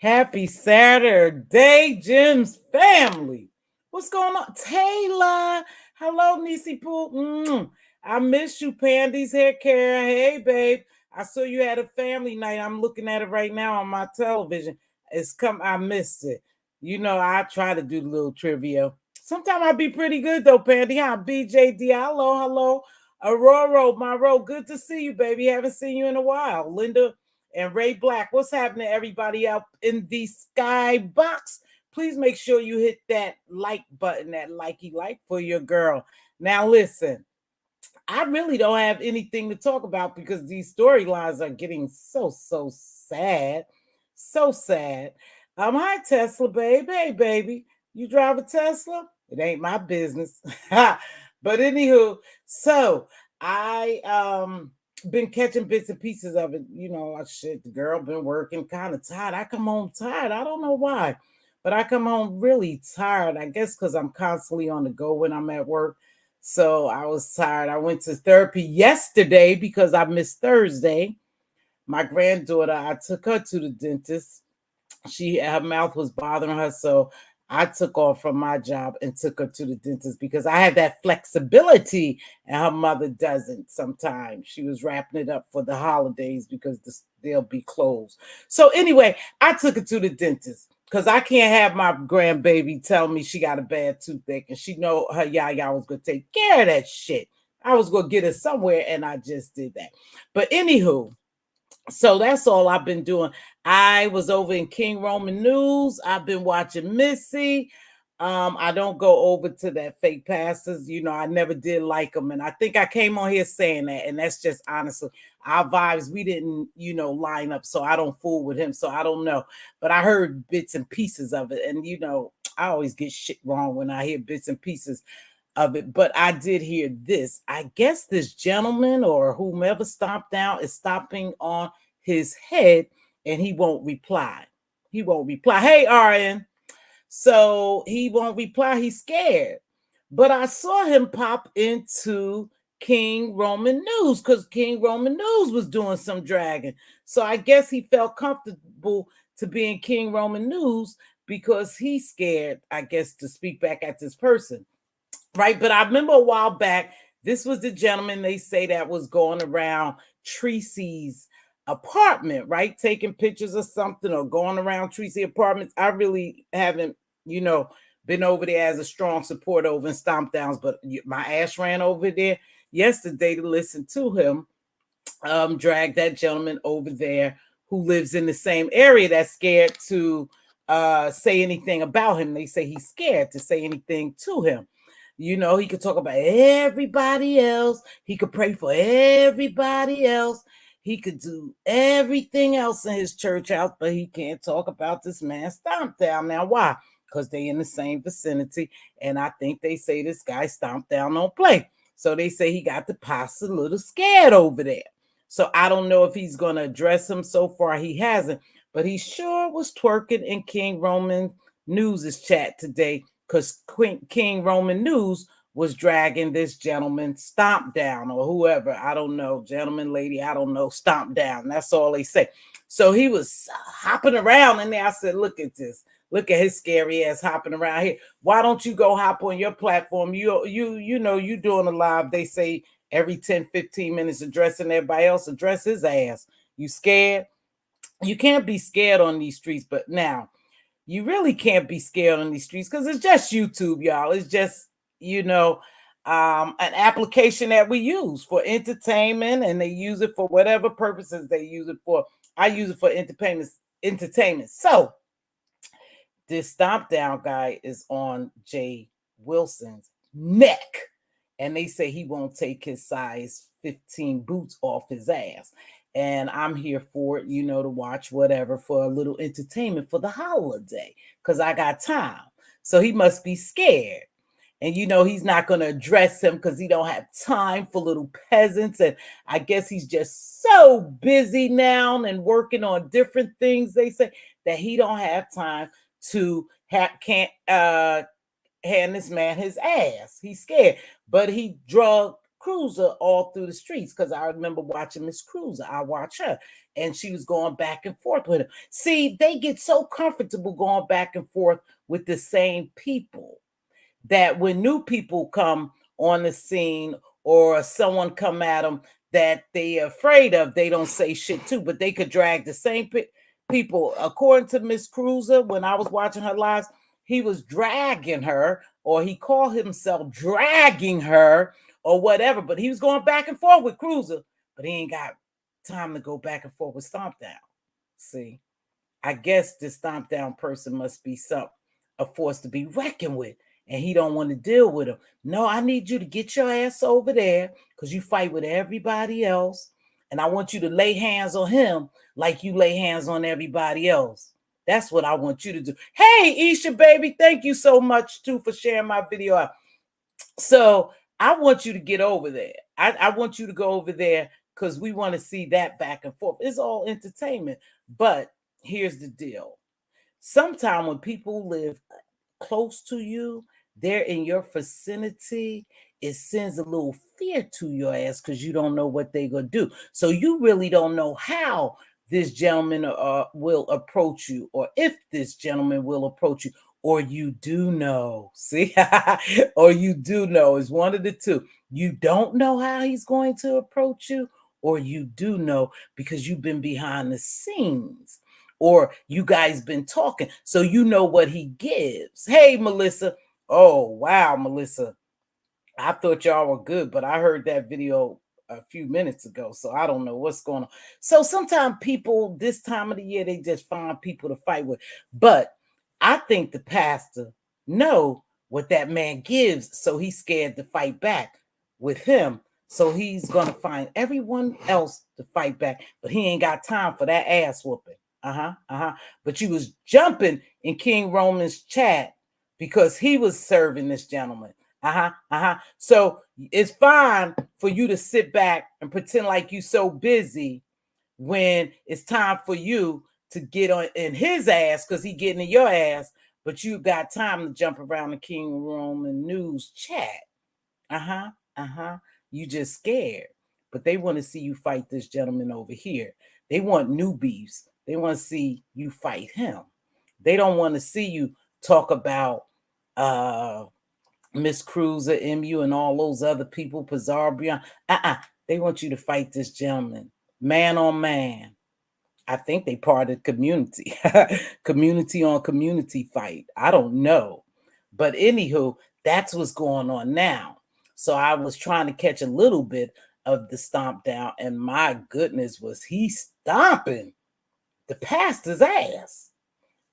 Happy Saturday, Jim's family. What's going on? Taylor. Hello, Niecy Pooh. I miss you, Pandy's hair care. Hey, babe. I saw you had a family night. I'm looking at it right now on my television. I missed it. You know, I try to do the little trivia. Sometimes I be pretty good though, Pandy. Huh? BJ.Diallo. Hello. Aurora, Monroe. Good to see you, baby. Haven't seen you in a while. Linda and Ray Black. What's happening, everybody out in the sky box? Please make sure you hit that like button, that likey like for your girl. Now, listen, I really don't have anything to talk about because these storylines are getting so sad. So sad. Hi, Tesla, babe. Hey, baby. You drive a Tesla? It ain't my business. But anywho, so I been catching bits and pieces of it. You know, the girl been working kind of tired. I come home tired. I don't know why, but I come home really tired. I guess because I'm constantly on the go when I'm at work. So I was tired. I went to therapy yesterday because I missed Thursday. My granddaughter, I took her to the dentist. Her mouth was bothering her, so I took off from my job and took her to the dentist because I have that flexibility and her mother doesn't sometimes. She was wrapping it up for the holidays because they'll be closed. So anyway, I took her to the dentist because I can't have my grandbaby tell me she got a bad toothache and she know her yaya was going to take care of that shit. I was going to get her somewhere and I just did that. But anywho, so that's all I've been doing. I was over in King Roman News. I've been watching Missy. I don't go over to that fake pastors. You know, I never did like them. And I think I came on here saying that. And that's just honestly, our vibes, we didn't, line up. So I don't fool with him. So I don't know. But I heard bits and pieces of it. And, I always get shit wrong when I hear bits and pieces of it. But I did hear this. I guess this gentleman or whomever stomped down is stomping on his head and he won't reply. He won't reply. Hey, RN. So he won't reply. He's scared. But I saw him pop into King Roman News because King Roman News was doing some dragging. So I guess he felt comfortable to be in King Roman News because he's scared, I guess, to speak back at this person. Right. But I remember a while back, this was the gentleman they say that was going around Tracy's apartment, right? Taking pictures or something or going around Tracy apartments. I really haven't, been over there as a strong supporter over in Stomp Downs, but my ass ran over there yesterday to listen to him drag that gentleman over there who lives in the same area that's scared to say anything about him. They say he's scared to say anything to him. He could talk about everybody else. He could pray for everybody else. He could do everything else in his church house, but he can't talk about this man Stomp Down. Now, why? Because they in the same vicinity. And I think they say this guy Stomp Down don't play. So they say he got the pasta a little scared over there. So I don't know if he's going to address him. So far, he hasn't. But he sure was twerking in King Roman News' chat today because King Roman News was dragging this gentleman Stomp Down or whoever, I don't know, gentleman, lady, I don't know, Stomp Down. That's all they say. So he was hopping around in there. I said, look at this. Look at his scary ass hopping around here. Why don't you go hop on your platform? You know, you doing a live. They say every 10, 15 minutes addressing everybody else, address his ass. You scared? You can't be scared on these streets, but now you really can't be scared on these streets because it's just YouTube, y'all. It's just, you know, an application that we use for entertainment, and they use it for whatever purposes they use it for. I use it for entertainment. So this Stomp Down guy is on Jay Wilson's neck, and they say he won't take his size 15 boots off his ass. And I'm here for it, you know, to watch whatever for a little entertainment for the holiday because I got time. So he must be scared. And you know, he's not going to address him because he don't have time for little peasants. And I guess he's just so busy now and working on different things, they say, that he don't have time to can't hand this man his ass. He's scared. But he drug Cruiser all through the streets because I remember watching Miss Cruiser. I watch her, and she was going back and forth with him. See, they get so comfortable going back and forth with the same people that when new people come on the scene or someone come at them that they're afraid of, they don't say shit too, but they could drag the same people. According to Miss Cruiser, when I was watching her lives, he was dragging her, or he called himself dragging her, or whatever. But he was going back and forth with Cruiser, but he ain't got time to go back and forth with Stomp Down. See, I guess this Stomp Down person must be a force to be reckoned with, and he don't want to deal with him. No, I need you to get your ass over there because you fight with everybody else, and I want you to lay hands on him like you lay hands on everybody else. That's what I want you to do. Hey, Isha, baby, thank you so much, too, for sharing my video out. So I want you to get over there. I want you to go over there because we want to see that back and forth. It's all entertainment. But here's the deal. Sometimes when people live close to you, they're in your vicinity, it sends a little fear to your ass because you don't know what they're going to do. So you really don't know how this gentleman will approach you, or if this gentleman will approach you, or you do know. See, or you do know. It's one of the two. You don't know how he's going to approach you, or you do know because you've been behind the scenes, or you guys been talking, so you know what he gives. Hey, Melissa. Oh, wow, Melissa. I thought y'all were good, but I heard that video a few minutes ago, so I don't know what's going on. So sometimes people this time of the year, they just find people to fight with. But I think the pastor know what that man gives, so he's scared to fight back with him. So he's going to find everyone else to fight back, but he ain't got time for that ass whooping. But you was jumping in King Roman's chat because he was serving this gentleman. So it's fine for you to sit back and pretend like you so busy when it's time for you to get on in his ass because he getting in your ass, but you got time to jump around the King Roman News chat. You just scared. But they want to see you fight this gentleman over here. They want new beefs. They want to see you fight him. They don't want to see you talk about Miss Cruiser, MU, and all those other people, Pizarro, Beyond. They want you to fight this gentleman, man on man. I think they part of the community, community on community fight. I don't know. But anywho, that's what's going on now. So I was trying to catch a little bit of the Stomp Down, and my goodness, was he stomping the pastor's ass.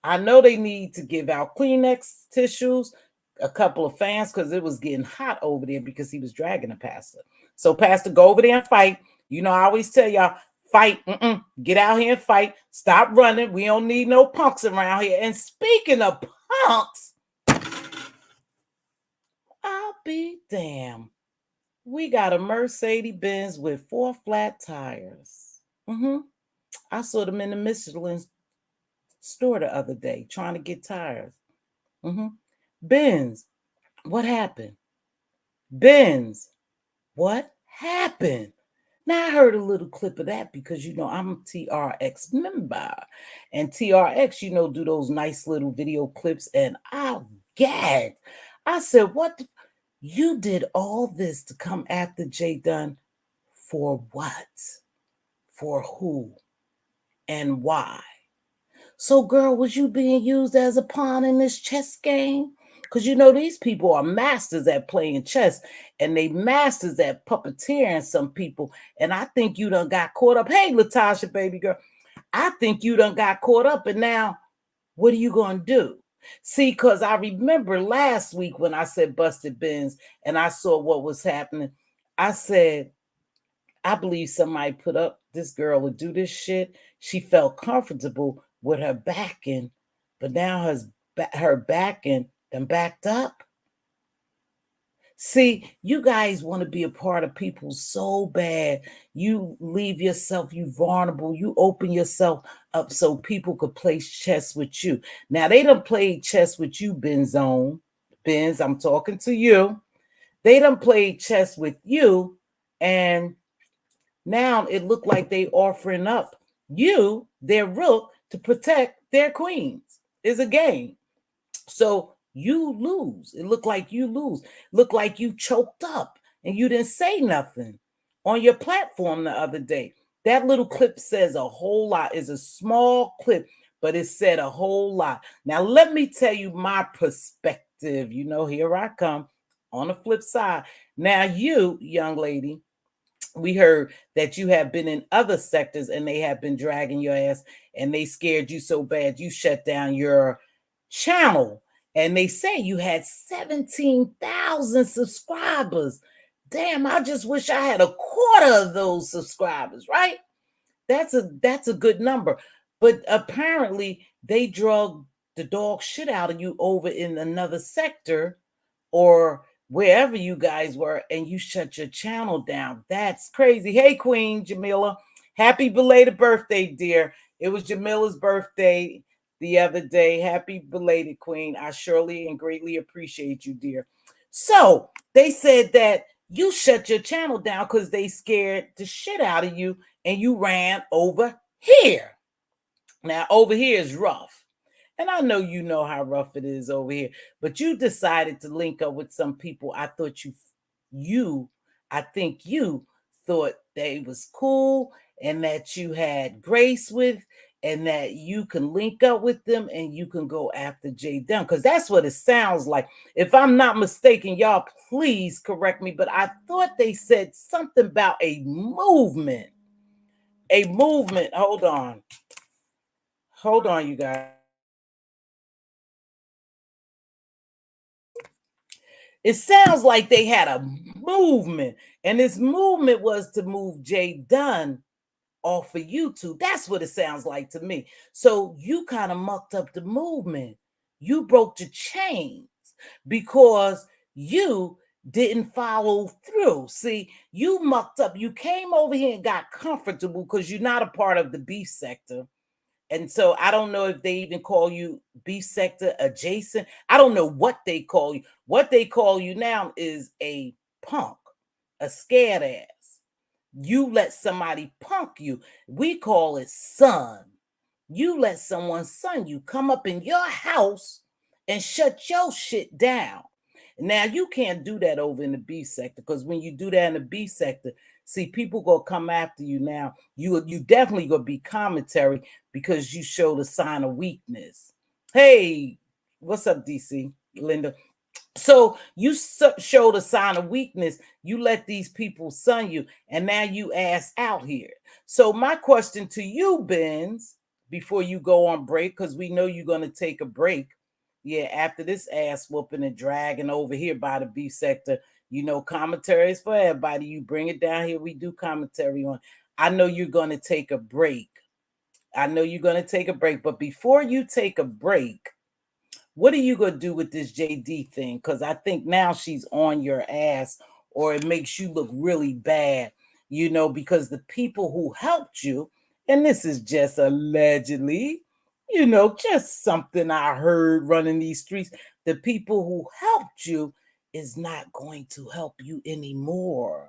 I know they need to give out Kleenex tissues, a couple of fans, because it was getting hot over there because he was dragging a pastor. So, pastor, go over there and fight. You know, I always tell y'all, fight. Get out here and fight. Stop running. We don't need no punks around here. And speaking of punks, I'll be damned. We got a Mercedes Benz with 4 flat tires. I saw them in the Michelin store the other day trying to get tires. Benz, what happened? Benz, what happened? Now I heard a little clip of that because I'm a TRX member, and TRX do those nice little video clips, and I gagged. I said, "What? You did all this to come after J.Dunn for what? For who? And why?" So, girl, was you being used as a pawn in this chess game? Because these people are masters at playing chess, and they masters at puppeteering some people. And I think you done got caught up. Hey, Latasha, baby girl. I think you done got caught up. And now, what are you going to do? See, because I remember last week when I said busted Benz and I saw what was happening, I said, I believe somebody put up this girl to do this shit. She felt comfortable with her backing, but now her backing done backed up. See, you guys want to be a part of people so bad. You leave yourself, you vulnerable, you open yourself up so people could play chess with you. Now, they done played chess with you, Benzone. Benz, I'm talking to you. They done played chess with you, and now it looked like they offering up you, their rook, to protect their queens. Is a game. So you lose. It looked like you lose. Looked like you choked up and you didn't say nothing on your platform the other day. That little clip says a whole lot. It's a small clip, but it said a whole lot. Now, let me tell you my perspective. Here I come on the flip side. Now, you, young lady, we heard that you have been in other sectors and they have been dragging your ass and they scared you so bad you shut down your channel. And they say you had 17,000 subscribers. Damn, I just wish I had a quarter of those subscribers, right? That's a good number. But apparently they drug the dog shit out of you over in another sector or wherever you guys were, and you shut your channel down. That's crazy. Hey, Queen Jamila, happy belated birthday, dear. It was Jamila's birthday the other day. Happy belated, Queen. I surely and greatly appreciate you, dear. So they said that you shut your channel down because they scared the shit out of you and you ran over here. Now, over here is rough. And I know you know how rough it is over here, but you decided to link up with some people. I think you thought they was cool and that you had grace with, and that you can link up with them and you can go after J.Dunn, because that's what it sounds like. If I'm not mistaken, y'all please correct me, but I thought they said something about a movement. A movement. Hold on. Hold on, you guys. It sounds like they had a movement, and this movement was to move J.Dunn off of YouTube. That's what it sounds like to me. So you kind of mucked up the movement. You broke the chains because you didn't follow through. See, you mucked up. You came over here and got comfortable because you're not a part of the beef sector. And so I don't know if they even call you beef sector adjacent. I don't know what they call you. What they call you now is a punk, a scared ass. You let somebody punk you. We call it son. You let someone son you come up in your house and shut your shit down. Now you can't do that over in the beef sector, because when you do that in the beef sector, see, people gonna come after you. Now you definitely gonna be commentary because you showed a sign of weakness. Hey, what's up, DC Linda? So you showed a sign of weakness. You let these people son you, and now you ass out here. So my question to you, Benz, before you go on break, because we know you're gonna take a break. Yeah, after this ass whooping and dragging over here by the beef sector, commentaries for everybody. You bring it down here, we do commentary on. I know you're gonna take a break. I know you're gonna take a break, but before you take a break, what are you going to do with this JD thing? Because I think now she's on your ass, or it makes you look really bad, because the people who helped you, and this is just allegedly, just something I heard running these streets, The people who helped you is not going to help you anymore.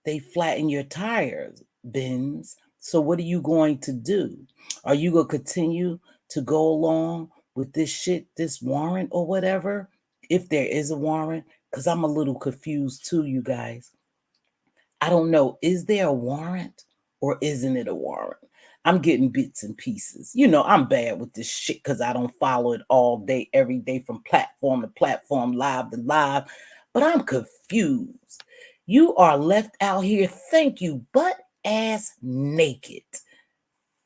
They flatten your tires, Benz. So what are you going to do? Are you going to continue to go along with this shit, this warrant or whatever? If there is a warrant, because I'm a little confused too, you guys. I don't know. Is there a warrant or isn't it a warrant? I'm getting bits and pieces. You know, I'm bad with this shit because I don't follow it all day, every day, from platform to platform, live to live. But I'm confused. You are left out here, thank you, butt ass naked.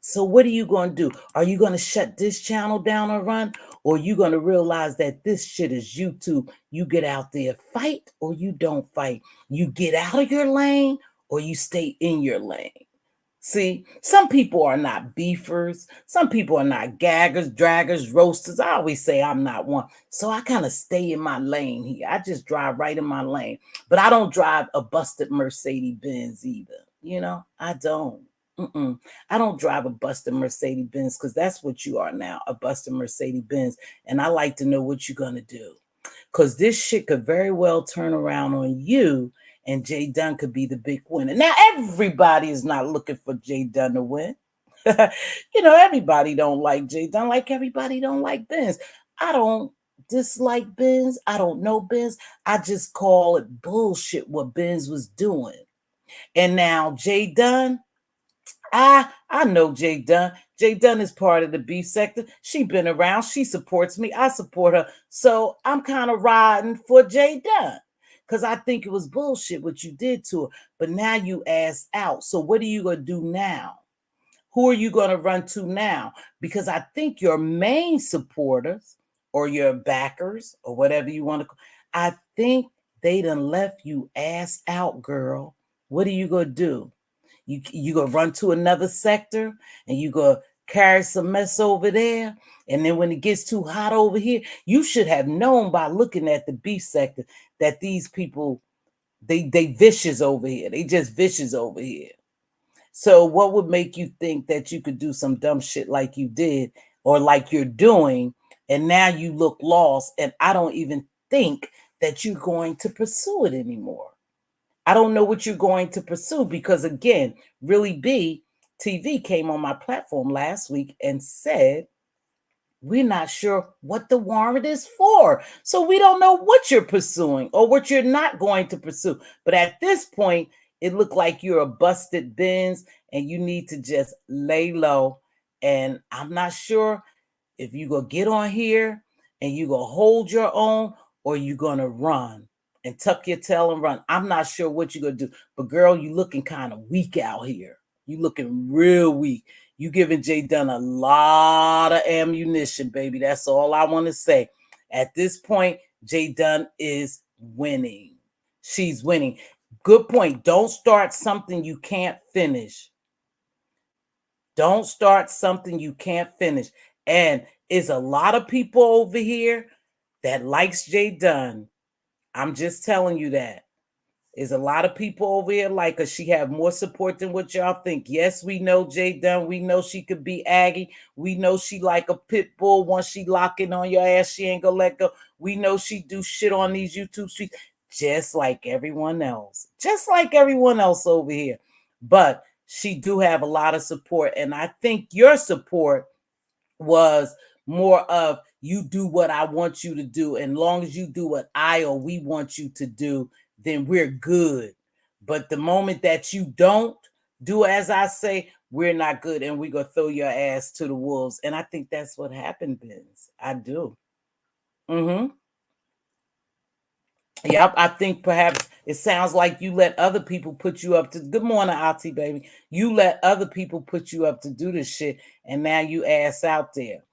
So what are you going to do? Are you going to shut this channel down or run? Or are you going to realize that this shit is YouTube? You get out there, fight, or you don't fight. You get out of your lane or you stay in your lane. See, some people are not beefers. Some people are not gaggers, draggers, roasters. I always say I'm not one. So I kind of stay in my lane here. I just drive right in my lane. But I don't drive a busted Mercedes Benz either. You know, I don't. I don't drive a busted Mercedes Benz because that's what you are now, a busted Mercedes Benz. And I like to know what you're going to do. Because this shit could very well turn around on you and J.Dunn could be the big winner. Now, everybody is not looking for J.Dunn to win. You know, everybody don't like J.Dunn like everybody don't like Benz. I don't dislike Benz. I don't know Benz. I just call it bullshit what Benz was doing. And now J.Dunn, I know J.Dunn. J.Dunn is part of the beef sector. She been around. She supports me. I support her. So I'm kind of riding for J.Dunn because I think it was bullshit what you did to her. But now you ass out. So what are you going to do now? Who are you going to run to now? Because I think your main supporters or your backers or whatever you want to call, I think they done left you ass out, girl. What are you going to do? You gonna run to another sector and you gonna carry some mess over there. And then when it gets too hot over here, you should have known by looking at the beef sector that these people, they vicious over here. They just vicious over here. So what would make you think that you could do some dumb shit like you did or like you're doing, and now you look lost, and I don't even think that you're going to pursue it anymore. I don't know what you're going to pursue because, again, Really B TV came on my platform last week and said, we're not sure what the warrant is for. So we don't know what you're pursuing or what you're not going to pursue. But at this point, it looked like you're a busted Benz and you need to just lay low. And I'm not sure if you're going to get on here and you're going to hold your own or you're going to run and tuck your tail and run. I'm not sure what you're going to do. But girl, you looking kind of weak out here. You looking real weak. You giving J.Dunn a lot of ammunition, baby. That's all I want to say. At this point, J.Dunn is winning. She's winning. Good point. Don't start something you can't finish. Don't start something you can't finish. And it's a lot of people over here that likes J.Dunn. I'm just telling you that. There's a lot of people over here like her. She have more support than what y'all think. Yes, we know J.Dunn. We know she could be Aggie. We know she like a pit bull. Once she lock in on your ass, she ain't gonna let go. We know she do shit on these YouTube streets just like everyone else. Just like everyone else over here. But she do have a lot of support. And I think your support was more of you do what I want you to do. And long as you do what I or we want you to do, then we're good. But the moment that you don't do as I say, we're not good and we're going to throw your ass to the wolves. And I think that's what happened, Benz. I do. Yep, I think perhaps it sounds like you let other people put you up to, good morning, Auntie, baby. You let other people put you up to do this shit, and now you ass out there.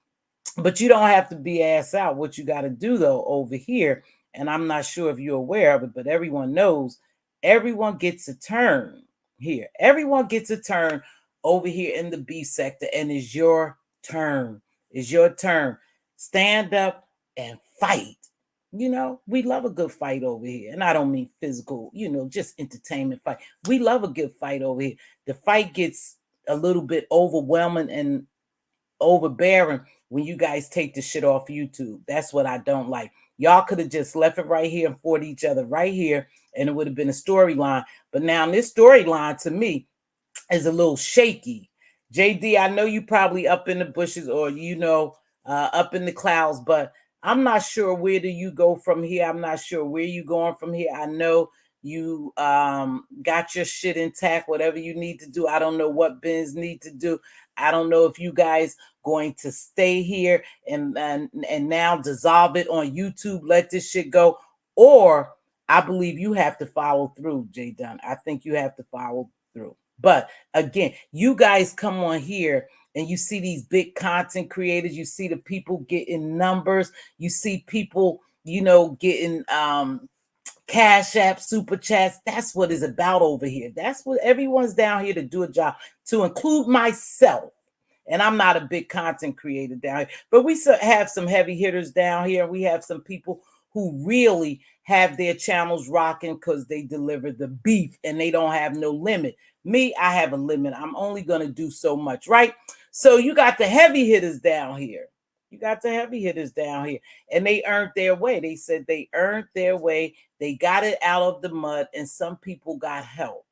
But you don't have to be ass out. What you got to do, though, over here, and I'm not sure if you're aware of it, but everyone knows, everyone gets a turn here. Everyone gets a turn over here in the B sector, and it's your turn. It's your turn. Stand up and fight. You know, we love a good fight over here. And I don't mean physical, you know, just entertainment fight. We love a good fight over here. The fight gets a little bit overwhelming and overbearing when you guys take the shit off YouTube. That's what I don't like. Y'all could have just left it right here and fought each other right here, and it would have been a storyline. But now this storyline to me is a little shaky. JD, I know you probably up in the bushes or up in the clouds, but I'm not sure where do you go from here. I'm not sure where you going from here. I know you got your shit intact, whatever you need to do. I don't know what Benz need to do. I don't know if you guys going to stay here and now dissolve it on YouTube, let this shit go, or I believe you have to follow through, J.Dunn. I think you have to follow through. But again, you guys come on here and you see these big content creators, you see the people getting numbers, you see people, getting Cash App, Super Chats. That's what it's about over here. That's what everyone's down here to do a job, to include myself. And I'm not a big content creator down here, but we have some heavy hitters down here. We have some people who really have their channels rocking because they deliver the beef and they don't have no limit. Me, I have a limit. I'm only going to do so much, right? So you got the heavy hitters down here. You got the heavy hitters down here, and they earned their way. They said they earned their way. They got it out of the mud, and some people got help.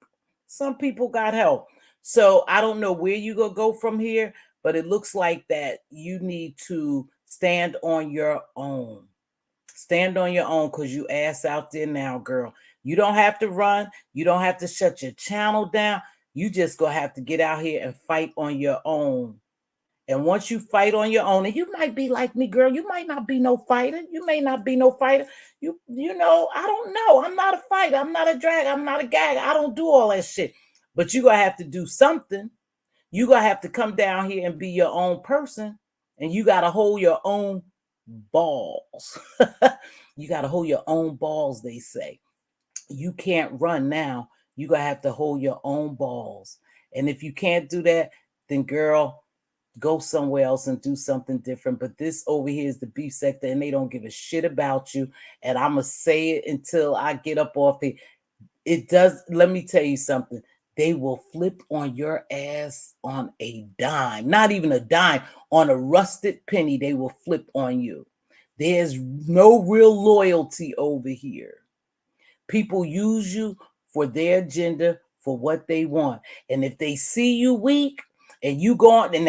Some people got help. So I don't know where you gonna go from here, but it looks like that you need to stand on your own. Stand on your own, because you ass out there now, girl. You don't have to run. You don't have to shut your channel down. You just gonna have to get out here and fight on your own. And once you fight on your own, and you might be like me, girl, you might not be no fighter. You may not be no fighter. I don't know. I'm not a fighter. I'm not a drag. I'm not a gag. I don't do all that shit. But you're going to have to do something. You're going to have to come down here and be your own person. And you got to hold your own balls. You got to hold your own balls, they say. You can't run now. You're going to have to hold your own balls. And if you can't do that, then girl, go somewhere else and do something different. But this over here is the beef sector, and they don't give a shit about you. And I'm going to say it until I get up off it. It does. Let me tell you something. They will flip on your ass on a dime, not even a dime, on a rusted penny. They will flip on you. There's no real loyalty over here. People use you for their agenda, for what they want. And if they see you weak, and you go on, and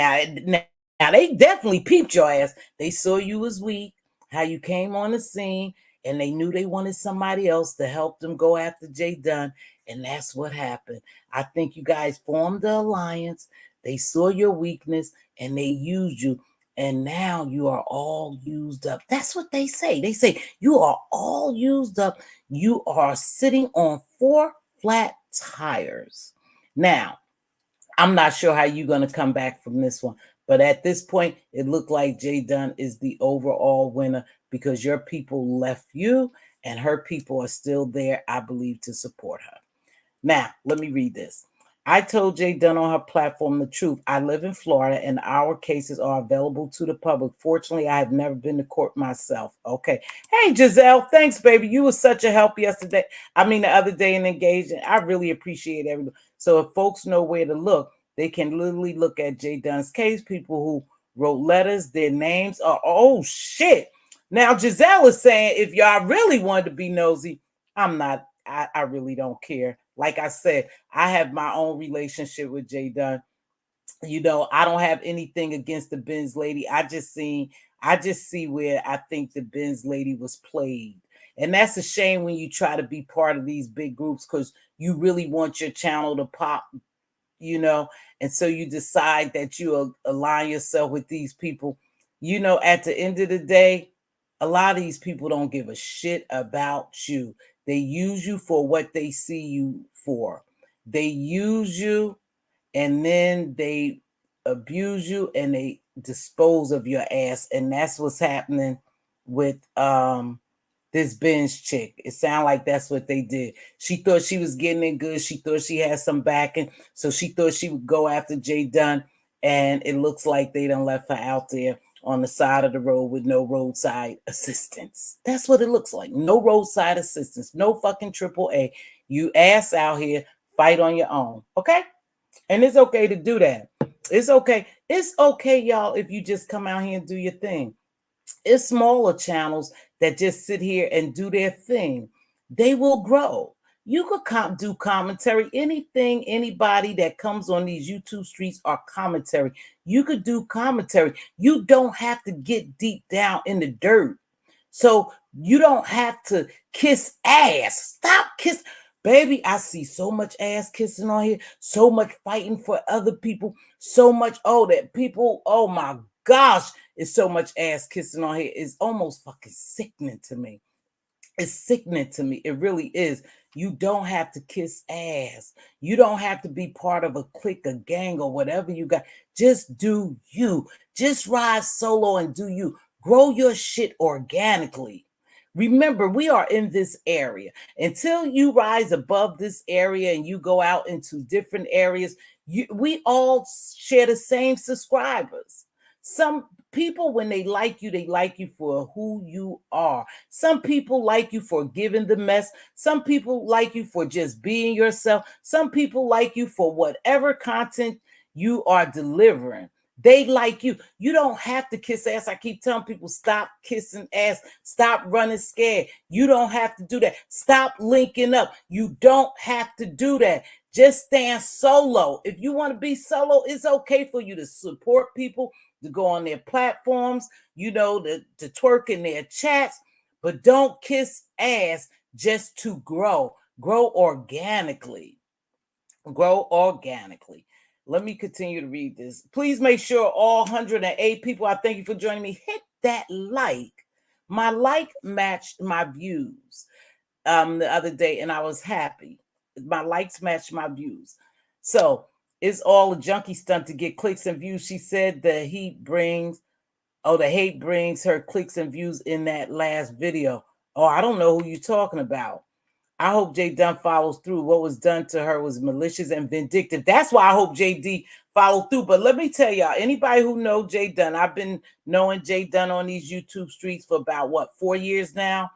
now they definitely peeped your ass. They saw you was weak, how you came on the scene, and they knew they wanted somebody else to help them go after J.Dunn, and that's what happened. I think you guys formed the alliance. They saw your weakness, and they used you, and now you are all used up. That's what they say. They say you are all used up. You are sitting on 4 flat tires. Now, I'm not sure how you're going to come back from this one. But at this point, it looked like J.Dunn is the overall winner, because your people left you and her people are still there, I believe, to support her. Now, let me read this. I told J.Dunn on her platform the truth. I live in Florida and our cases are available to the public. Fortunately, I have never been to court myself. Okay. Hey, Giselle, thanks, baby. You were such a help the other day in engagement. I really appreciate everything. So if folks know where to look, they can literally look at J.Dunn's case. People who wrote letters, their names are, oh, shit. Now, Giselle is saying, if y'all really wanted to be nosy, I'm not. I really don't care. Like I said, I have my own relationship with J.Dunn. I don't have anything against the Benz lady. I just see where I think the Benz lady was played. And that's a shame when you try to be part of these big groups, because you really want your channel to pop, and so you decide that you align yourself with these people. At the end of the day, a lot of these people don't give a shit about you. They use you for what they see you for. They use you, and then they abuse you, and they dispose of your ass. And that's what's happening with this Benz chick. It sounded like that's what they did. She thought she was getting it good. She thought she had some backing. So she thought she would go after J.Dunn. And it looks like they done left her out there on the side of the road with no roadside assistance. That's what it looks like. No roadside assistance. No fucking AAA. You ass out here, fight on your own. Okay? And it's okay to do that. It's okay. It's okay, y'all, if you just come out here and do your thing. It's smaller channels that just sit here and do their thing. They will grow. You could do commentary. Anything, anybody that comes on these YouTube streets are commentary. You could do commentary. You don't have to get deep down in the dirt. So you don't have to kiss ass. Stop kiss. Baby, I see so much ass kissing on here, so much fighting for other people, so much, that people, oh my gosh, it's so much ass kissing on here. It's almost fucking sickening to me. It's sickening to me. It really is. You don't have to kiss ass. You don't have to be part of a clique, a gang, or whatever you got. Just do you. Just ride solo and do you. Grow your shit organically. Remember, we are in this area. Until you rise above this area and you go out into different areas, we all share the same subscribers. Some people, when they like you for who you are. Some people like you for giving the mess. Some people like you for just being yourself. Some people like you for whatever content you are delivering. They like you. You don't have to kiss ass. I keep telling people, stop kissing ass. Stop running scared. You don't have to do that. Stop linking up. You don't have to do that. Just stand solo. If you want to be solo, it's okay for you to support people, to go on their platforms, to twerk in their chats, but don't kiss ass just to grow. Grow organically. Grow organically. Let me continue to read this. Please make sure all 108 people, I thank you for joining me, hit that like. My like matched my views the other day, and I was happy. My likes matched my views. So it's all a junkie stunt to get clicks and views. She said the hate brings her clicks and views in that last video. Oh, I don't know who you're talking about. I hope J.Dunn follows through. What was done to her was malicious and vindictive. That's why I hope J.D. followed through. But let me tell y'all, anybody who know J.Dunn, I've been knowing J.Dunn on these YouTube streets for about, 4 years now?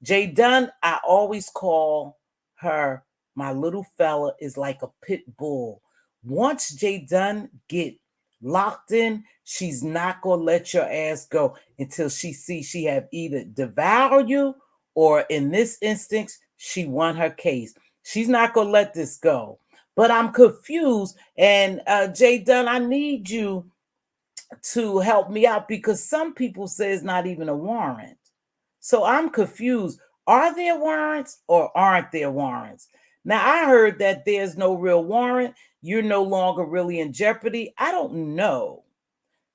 J.Dunn, I always call her, my little fella is like a pit bull. Once J.Dunn get locked in, she's not going to let your ass go until she sees she have either devoured you, or in this instance, she won her case. She's not going to let this go. But I'm confused. And J.Dunn, I need you to help me out, because some people say it's not even a warrant. So I'm confused. Are there warrants or aren't there warrants? Now, I heard that there's no real warrant. You're no longer really in jeopardy. I don't know.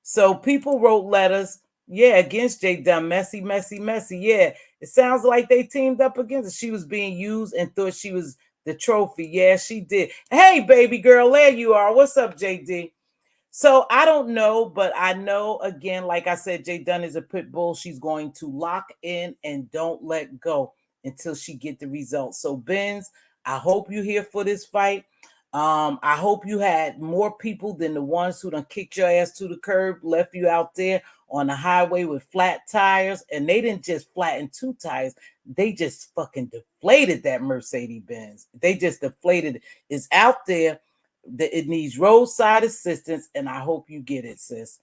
So people wrote letters, against J.Dunn. Messy, messy, messy. Yeah, it sounds like they teamed up against her. She was being used and thought she was the trophy. Yeah, she did. Hey, baby girl, there you are. What's up, J.D.? So I don't know, but I know, again, like I said, J.Dunn is a pit bull. She's going to lock in and don't let go until she get the results. So Benz, I hope you're here for this fight. I hope you had more people than the ones who done kicked your ass to the curb, left you out there on the highway with flat tires. And they didn't just flatten 2 tires. They just fucking deflated that Mercedes Benz. They just deflated it. It's out there. It needs roadside assistance, and I hope you get it, sis.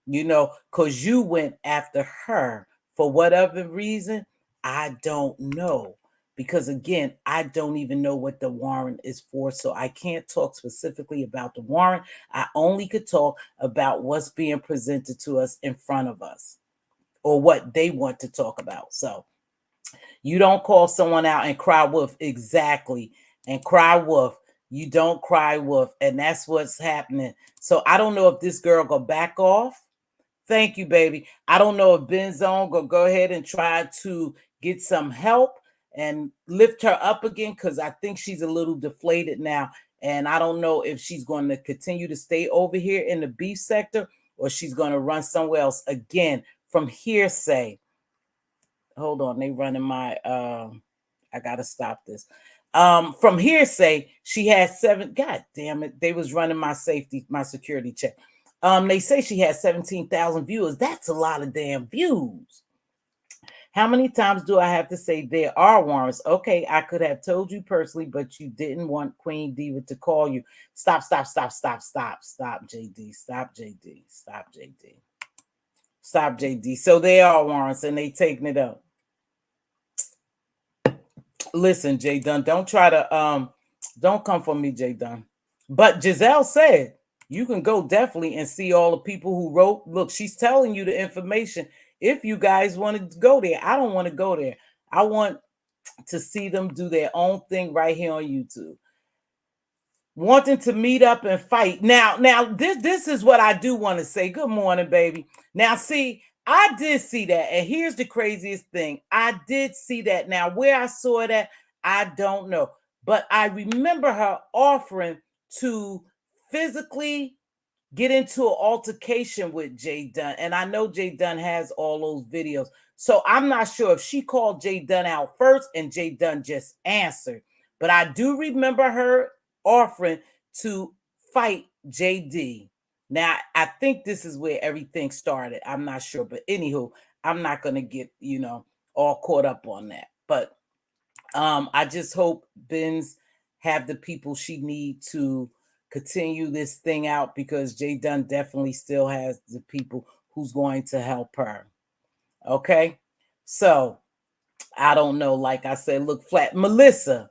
Because you went after her for whatever reason. I don't know. Because again, I don't even know what the warrant is for. So I can't talk specifically about the warrant. I only could talk about what's being presented to us in front of us, or what they want to talk about. So you don't call someone out and cry wolf. Exactly. And cry wolf. You don't cry wolf. And that's what's happening. So I don't know if this girl go back off. Thank you, baby. I don't know if Ben's on go ahead and try to get some help and lift her up again, because I think she's a little deflated now. And I don't know if she's going to continue to stay over here in the beef sector, or she's going to run somewhere else. Again, from hearsay. Hold on, they running my I gotta stop this. From hearsay, she had 7. God damn it, they was running my security check. They say she had 17,000 viewers. That's a lot of damn views. How many times do I have to say there are warrants? Okay, I could have told you personally, but you didn't want Queen Diva to call you. Stop, stop, stop, stop, stop, stop, JD. Stop, JD. Stop, JD. Stop, JD. So they are warrants and they taking it up. Listen, J.Dunn, don't try to don't come for me, J.Dunn. But Giselle said you can go definitely and see all the people who wrote. Look, she's telling you the information if you guys want to go there. I don't want to go there. I want to see them do their own thing right here on YouTube. Wanting to meet up and fight. Now, this is what I do want to say. Good morning, baby. Now, see, I did see that. And here's the craziest thing. I did see that. Now, where I saw that, I don't know. But I remember her offering to physically get into an altercation with J.Dunn. And I know J.Dunn has all those videos. So I'm not sure if she called J.Dunn out first and J.Dunn just answered. But I do remember her offering to fight JD. Now, I think this is where everything started. I'm not sure. But anywho, I'm not going to get, all caught up on that. But I just hope Benz have the people she need to continue this thing out, because J.Dunn definitely still has the people who's going to help her. Okay? So, I don't know. Like I said, look flat. Melissa,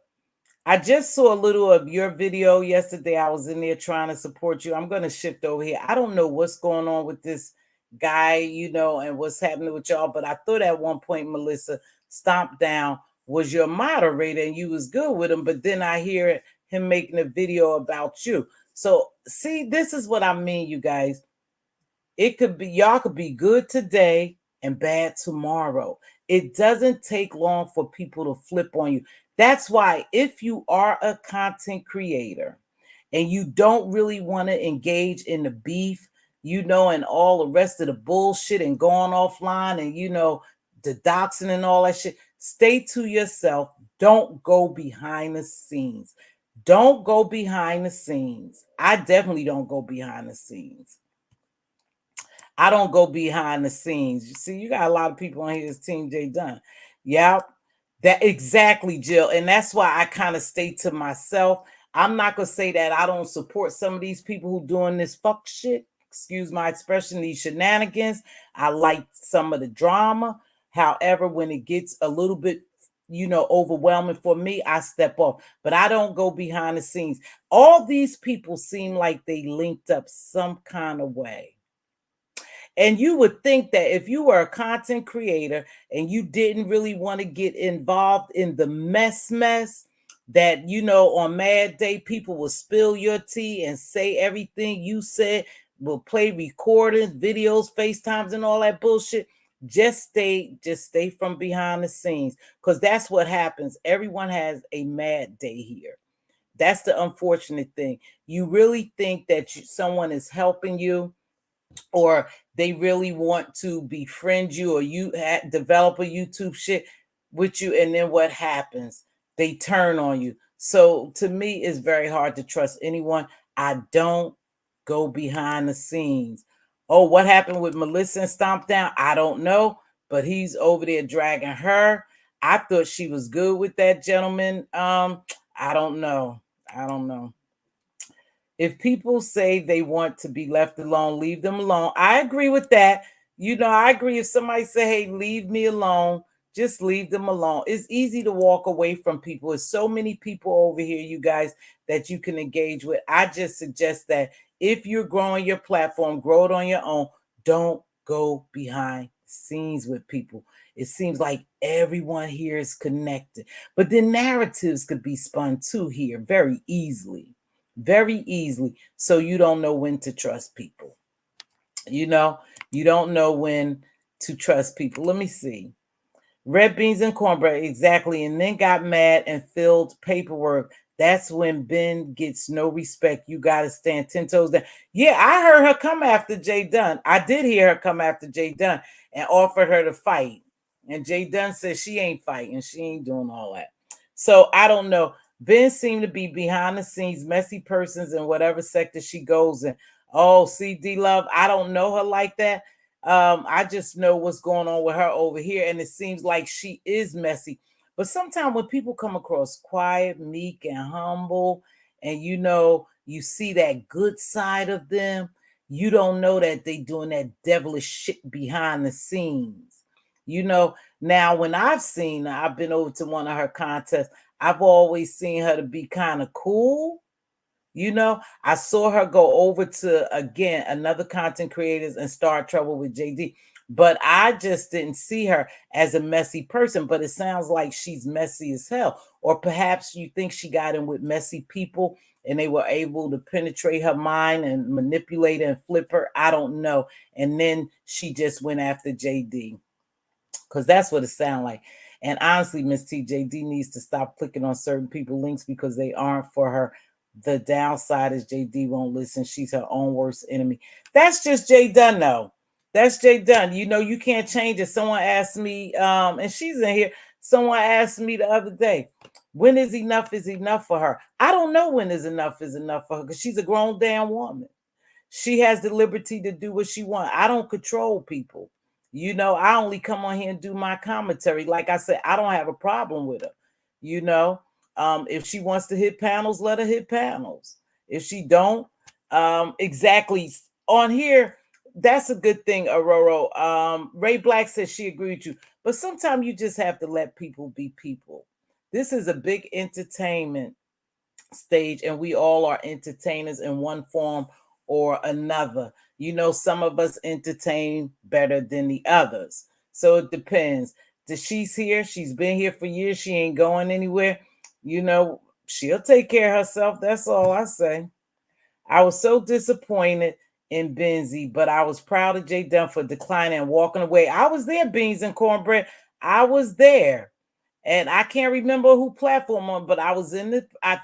I just saw a little of your video yesterday. I was in there trying to support you. I'm going to shift over here. I don't know what's going on with this guy, and what's happening with y'all. But I thought at one point, Melissa, Stomp Down was your moderator and you was good with him. But then I hear him making a video about you. So see, this is what I mean, you guys. It could be, y'all could be good today and bad tomorrow. It doesn't take long for people to flip on you. That's why if you are a content creator and you don't really want to engage in the beef, and all the rest of the bullshit and going offline and, the doxing and all that shit, stay to yourself. Don't go behind the scenes. Don't go behind the scenes. I definitely don't go behind the scenes. I don't go behind the scenes. You see, you got a lot of people on here as Team J.Dunn. Yep. That exactly, Jill. And that's why I kind of stay to myself. I'm not going to say that I don't support some of these people who doing this fuck shit. Excuse my expression, these shenanigans. I like some of the drama. However, when it gets a little bit, overwhelming for me, I step off. But I don't go behind the scenes. All these people seem like they linked up some kind of way. And you would think that if you were a content creator and you didn't really want to get involved in the mess, that, on Mad Day, people will spill your tea and say everything you said, will play recordings, videos, FaceTimes, and all that bullshit. Just stay from behind the scenes, because that's what happens. Everyone has a Mad Day here. That's the unfortunate thing. You really think that someone is helping you, or they really want to befriend you, or you develop a YouTube shit with you, and then what happens? They turn on you. So to me, it's very hard to trust anyone. I don't go behind the scenes. Oh, what happened with Melissa and Stomp Down? I don't know, but he's over there dragging her. I thought she was good with that gentleman. I don't know. If people say they want to be left alone, leave them alone. I agree with that. I agree. If somebody say, hey, leave me alone, just leave them alone. It's easy to walk away from people. There's so many people over here, you guys, that you can engage with. I just suggest that if you're growing your platform, grow it on your own. Don't go behind the scenes with people. It seems like everyone here is connected. But the narratives could be spun too here very easily. Very easily. So you don't know when to trust people. You don't know when to trust people. Let me see. Red beans and cornbread, exactly. And then got mad and filled paperwork. That's when Ben gets no respect. You got to stand 10 toes down. Yeah, I heard her come after J.Dunn. I did hear her come after J.Dunn and offered her to fight. And J.Dunn says she ain't fighting. She ain't doing all that. So I don't know. Ben seemed to be behind the scenes, messy persons in whatever sector she goes in. Oh, see, D-Love, I don't know her like that. I just know what's going on with her over here, and it seems like she is messy. But sometimes when people come across quiet, meek, and humble, and you see that good side of them, you don't know that they doing that devilish shit behind the scenes. Now when I've seen her, I've been over to one of her contests. I've always seen her to be kind of cool. I saw her go over to again another content creators and start trouble with JD, but I just didn't see her as a messy person. But it sounds like she's messy as hell, or perhaps you think she got in with messy people and they were able to penetrate her mind and manipulate and flip her. I don't know. And then she just went after JD because that's what it sounds like. And honestly, Miss JD needs to stop clicking on certain people links because they aren't for her. The downside is JD won't listen. She's her own worst enemy. That's just J.Dunn, though. That's J.Dunn. You can't change it. Someone asked me, and she's in here. Someone asked me the other day, when is enough for her? I don't know when is enough for her because she's a grown damn woman. She has the liberty to do what she wants. I don't control people. I only come on here and do my commentary. Like I said, I don't have a problem with her. If she wants to hit panels, let her hit panels. If she don't, exactly on here, that's a good thing, Aurora. Ray Black says she agreed with you, but sometimes you just have to let people be people. This is a big entertainment stage, and we all are entertainers in one form or another. Some of us entertain better than the others, so it depends. She's here, she's been here for years, she ain't going anywhere. She'll take care of herself. That's all I say. I was so disappointed in Benzy, but I was proud of J.Dunn for declining and walking away. I was there, Beans and Cornbread. I was there. And I can't remember who platform on, but I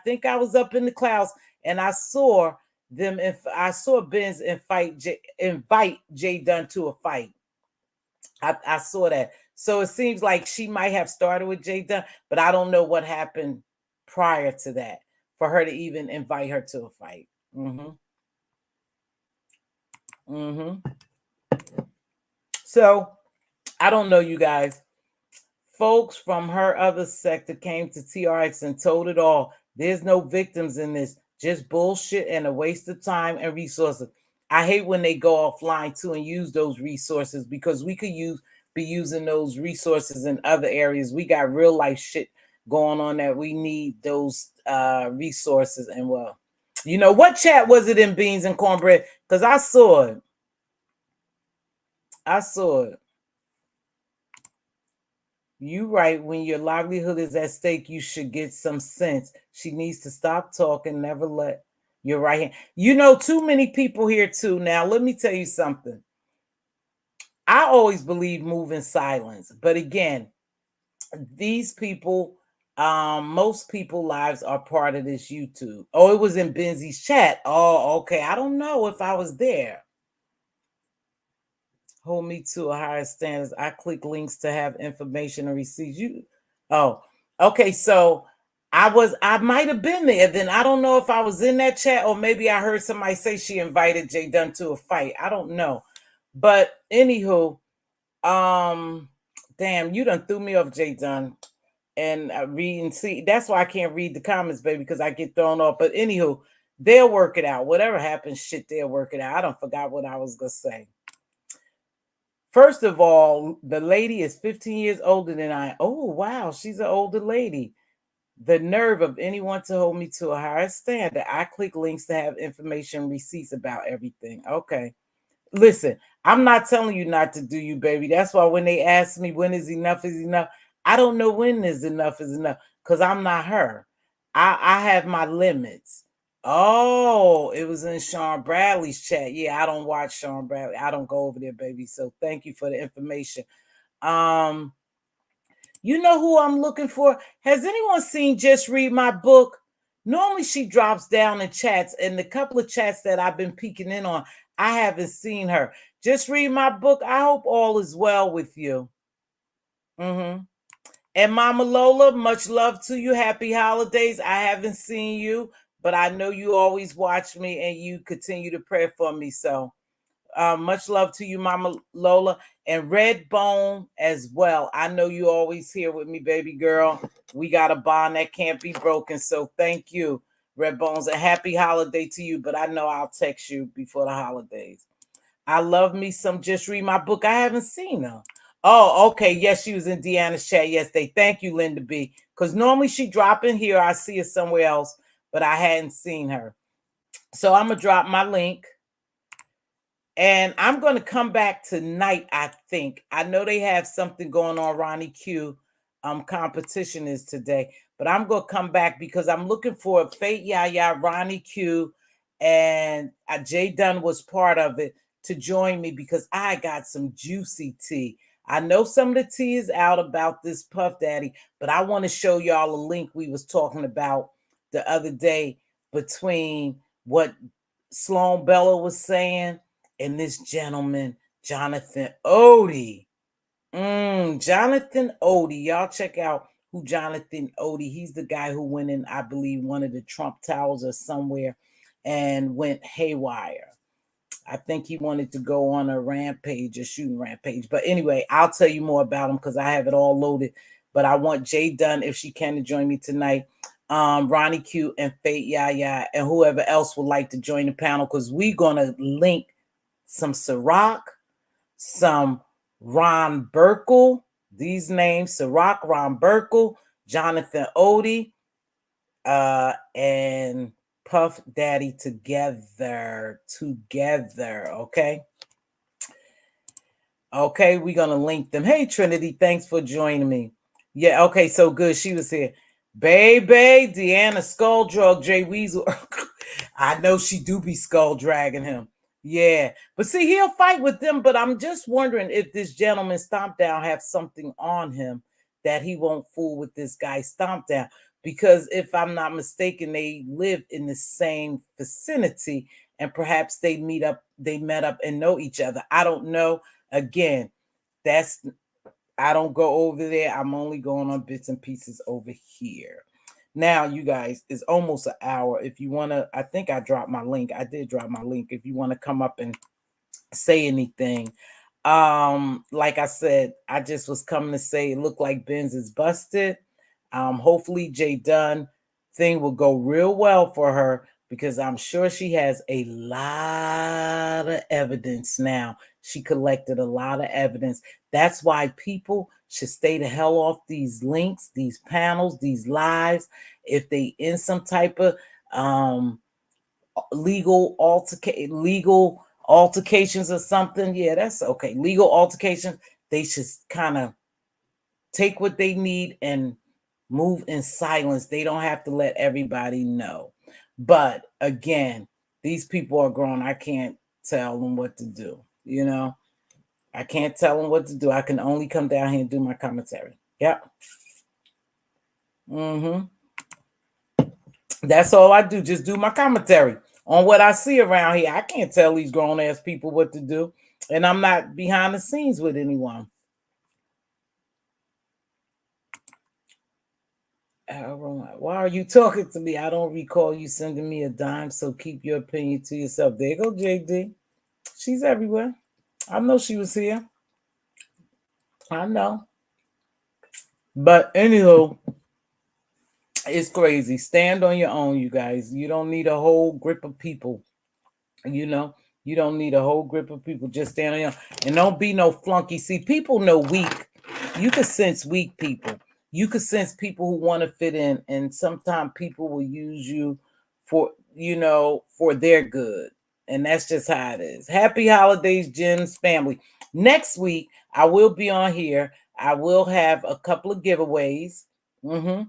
think I was up in the clouds and I saw them. If I saw Benz invite J.Dunn to a fight. I saw that. So it seems like she might have started with J.Dunn, but I don't know what happened prior to that for her to even invite her to a fight. So I don't know, you guys. Folks from her other sector came to TRX and told it all. There's no victims in this, just bullshit and a waste of time and resources. I hate when they go offline too and use those resources because we could be using those resources in other areas. We got real life shit going on that we need those resources. And well, what chat was it in Beans and Cornbread? Because I saw it. You right. When your livelihood is at stake, you should get some sense. She needs to stop talking, never let your right hand. Too many people here too. Now, let me tell you something. I always believe move in silence. But again, these people, most people lives are part of this YouTube. Oh, it was in Benzy's chat. Oh, okay. I don't know if I was there. Hold me to a higher standards. I click links to have information and receive you. Oh, okay. So I might have been there. Then I don't know if I was in that chat or maybe I heard somebody say she invited J.Dunn to a fight. I don't know. But anywho, damn, you done threw me off, J.Dunn. And read and see. That's why I can't read the comments, baby, because I get thrown off. But anywho, they'll work it out. Whatever happens, shit, they'll work it out. I don't forgot what I was gonna say. First of all, the lady is 15 years older than I. Oh, wow. She's an older lady. The nerve of anyone to hold me to a higher standard. I click links to have information, receipts about everything. Okay. Listen, I'm not telling you not to do you, baby. That's why when they ask me when is enough, I don't know when is enough because I'm not her. I have my limits. Oh, it was in Sean Bradley's chat. Yeah, I don't watch Sean Bradley. I don't go over there, baby. So thank you for the information. You know who I'm looking for? Has anyone seen Just Read My Book? Normally she drops down in chats, and the couple of chats that I've been peeking in on, I haven't seen her. Just Read My Book. I hope all is well with you. And Mama Lola, much love to you. Happy holidays. I haven't seen you, but I know you always watch me and you continue to pray for me. So Much love to you, Mama Lola. And Red Bone as well. I know you always here with me, baby girl. We got a bond that can't be broken. So thank you, Red Bones. A happy holiday to you. But I know I'll text you before the holidays. I love me some Just Read My Book. I haven't seen her. Oh, okay. Yes, she was in Deanna's chat yesterday. Thank you, Linda B. Because normally she drop in here. I see her somewhere else, but I hadn't seen her. So I'm gonna drop my link. And I'm going to come back tonight, I think. I know they have something going on. Ronnie Q competition is today. But I'm going to come back because I'm looking for Fate Yaya, Ronnie Q, and J.Dunn was part of it to join me because I got some juicy tea. I know some of the tea is out about this Puff Daddy, but I want to show y'all a link we was talking about the other day between what Sloan Bella was saying and this gentleman, Jonathan Odie. Jonathan Odie. Y'all check out who Jonathan Odie. He's the guy who went in, I believe, one of the Trump Towers or somewhere and went haywire. I think he wanted to go on a rampage, a shooting rampage. But anyway, I'll tell you more about him because I have it all loaded. But I want J.Dunn, if she can, to join me tonight. Ronnie Q and Fate Yaya and whoever else would like to join the panel because we're going to link some Ciroc, some Ron Burkle, these names, Ciroc, Ron Burkle, Jonathan Odie, and Puff Daddy together, okay? Okay, we're going to link them. Hey, Trinity, thanks for joining me. Yeah, okay, so good. She was here. Baby, Deanna skull drug Jay Weasel. I know she do be skull dragging him. Yeah, but see, he'll fight with them. But I'm just wondering if this gentleman Stomp Down have something on him that he won't fool with this guy Stomp Down. Because if I'm not mistaken, they live in the same vicinity, and perhaps they met up and know each other. I don't know. Again, I don't go over there. I'm only going on bits and pieces over here. Now, you guys, it's almost an hour. If you want to, I think I dropped my link. I did drop my link. If you want to come up and say anything. Like I said, I just was coming to say it looked like Benz is busted. Hopefully J.Dunn thing will go real well for her because I'm sure she has a lot of evidence now. She collected a lot of evidence. That's why people should stay the hell off these links, these panels, these lives. If they in some type of legal altercations or something, yeah, that's okay. Legal altercations, they should kind of take what they need and move in silence. They don't have to let everybody know. But again, these people are grown. I can't tell them what to do. You know, I can't tell them what to do. I can only come down here and do my commentary. Yep. That's all I do. Just do my commentary on what I see around here. I can't tell these grown ass people what to do. And I'm not behind the scenes with anyone. Why are you talking to me? I don't recall you sending me a dime, so keep your opinion to yourself. There you go, JD. She's everywhere. I know she was here. I know. But anywho, it's crazy. Stand on your own, you guys. You don't need a whole grip of people. You know, you don't need a whole grip of people. Just stand on your own. And don't be no flunky. See, people know weak. You can sense weak people. You can sense people who want to fit in. And sometimes people will use you for, for their good. And that's just how it is. Happy holidays, Jen's family. Next week, I will be on here. I will have a couple of giveaways. I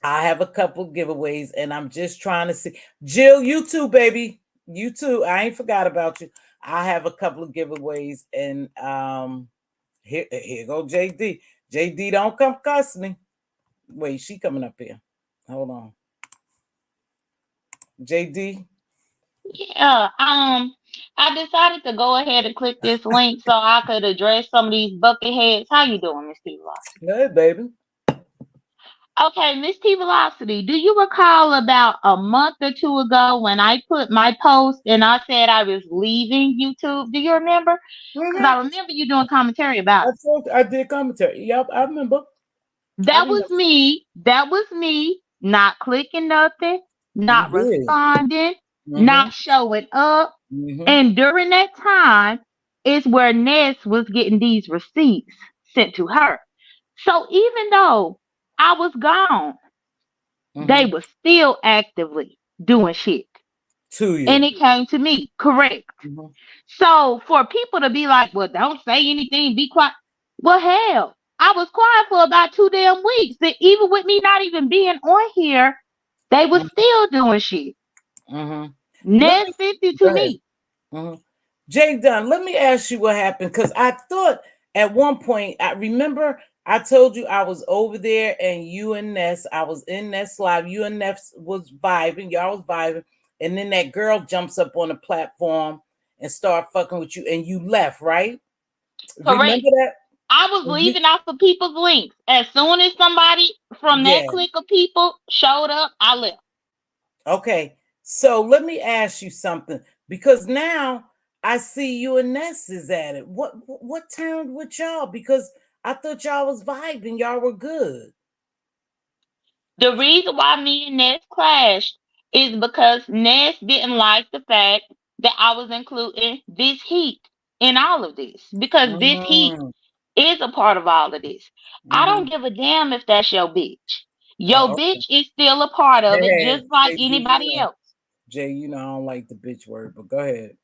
have a couple of giveaways, and I'm just trying to see. Jill, you too, baby. You too. I ain't forgot about you. I have a couple of giveaways, and here go JD. JD, don't come cuss me. Wait, she coming up here. Hold on. JD. Yeah, I decided to go ahead and click this link so I could address some of these bucket heads. How you doing, Mr. Velocity? Hey, baby. Okay, Mz.Teavalocity, do you recall about a month or two ago when I put my post and I said I was leaving YouTube? Do you remember? Because I Mhm. remember you doing commentary about it. I did commentary. Yep, I remember. I That was remember. me. That was me not clicking nothing, You not did. responding, Mm-hmm. not showing up. Mm-hmm. And during that time is where Ness was getting these receipts sent to her. So even though I was gone, they Mm-hmm. were still actively doing shit. To And you. it came to me, correct. Mm-hmm. So for people to be like, well, don't say anything, be quiet. Well, hell, I was quiet for about 2 damn weeks. And even with me not even being on here, they were still doing shit. Mm-hmm. Let Ned me sent it go to ahead. me. Mm-hmm. J.Dunn, let me ask you what happened because I thought at one point I remember I told you I was over there and you and Ness, I was in Ness live. You and Ness was vibing, y'all was vibing, and then that girl jumps up on the platform and start fucking with you, and you left, right? Correct. Remember that? I was And you, leaving off of people's links. As soon as somebody from that yeah. clique of people showed up, I left. Okay. So let me ask you something because now I see you and Ness is at it. What turned with y'all? Because I thought y'all was vibing. Y'all were good. The reason why me and Ness clashed is because Ness didn't like the fact that I was including this heat in all of this. Because this heat Mm, is a part of all of this. I mm-hmm. don't give a damn if that's your bitch. Your Okay. bitch is still a part of it, Hey, just like Jay, anybody else. Jay, you know I don't like the bitch word, but go ahead.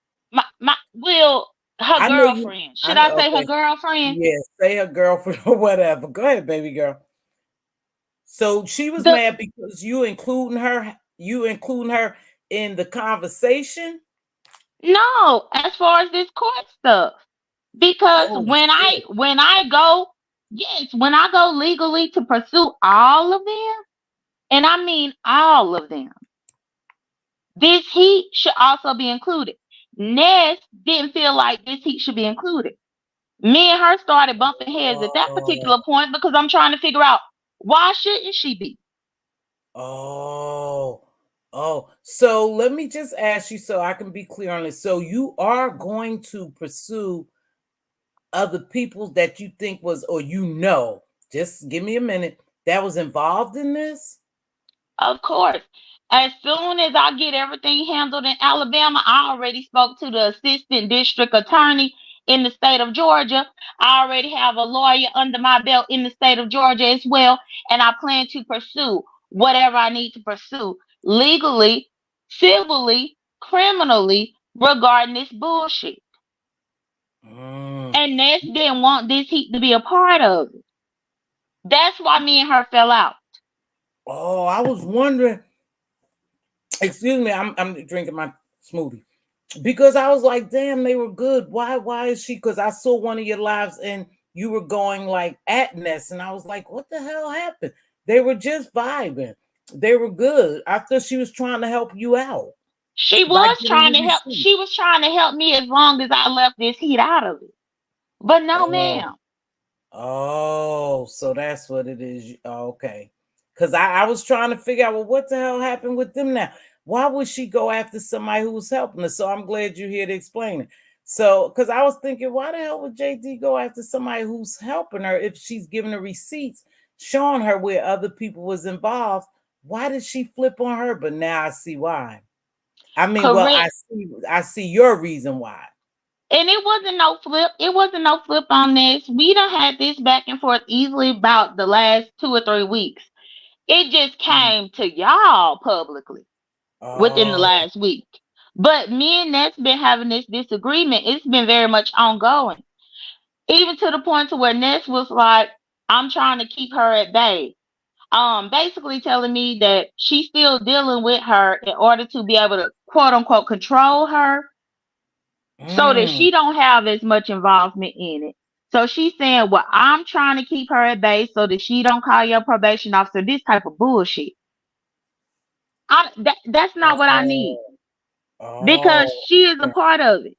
Her I know you. girlfriend. I Should know. I say her Okay. girlfriend? Yeah, say her girlfriend or whatever. Go ahead, baby girl. So she was The mad because you including her. You including her in the conversation. No, as far as this court stuff. Because Oh when I shit. when I go, yes, when I go legally to pursue all of them, and I mean all of them, this heat should also be included. Ness didn't feel like this heat should be included. Me and her started bumping heads at that Oh. particular point because I'm trying to figure out why shouldn't she be? Oh, oh. So let me just ask you so I can be clear on this. So you are going to pursue other people that you think was, or just give me a minute, that was involved in this? Of course. As soon as I get everything handled in Alabama, I already spoke to the assistant district attorney in the state of Georgia. I already have a lawyer under my belt in the state of Georgia as well. And I plan to pursue whatever I need to pursue legally, civilly, criminally regarding this bullshit. Mm. And Ness didn't want this heat to be a part of it. That's why me and her fell out. Oh, I was wondering. Excuse me, I'm drinking my smoothie. Because I was like, damn, they were good. Why is she? Because I saw one of your lives and you were going like at Ness, and I was like, what the hell happened? They were just vibing. They were good. I thought she was trying to help you out She by was giving trying you to help. receipts. She was trying to help me as long as I left this heat out of it. But no, Oh, ma'am. oh, so that's what it is. Okay. Because I was trying to figure out, well, what the hell happened with them now? Why would she go after somebody who was helping her? So I'm glad you're here to explain it. So, because I was thinking, why the hell would JD go after somebody who's helping her if she's giving her receipts, showing her where other people was involved? Why did she flip on her? But now I see why. I mean, well, Correct. I see your reason why. And it wasn't no flip. It wasn't no flip on this. We done had this back and forth easily about the last 2 or 3 weeks. It just Mhm. came to y'all publicly within the Oh, last week. But me and Ness been having this disagreement. It's been very much ongoing. Even to the point to where Ness was like, I'm trying to keep her at bay. Basically telling me that she's still dealing with her in order to be able to quote unquote control her so that mm. she don't have as much involvement in it. So she's saying, well, I'm trying to keep her at bay so that she don't call your probation officer, this type of bullshit. That's not what I need Oh, because oh, she is a okay. part of it.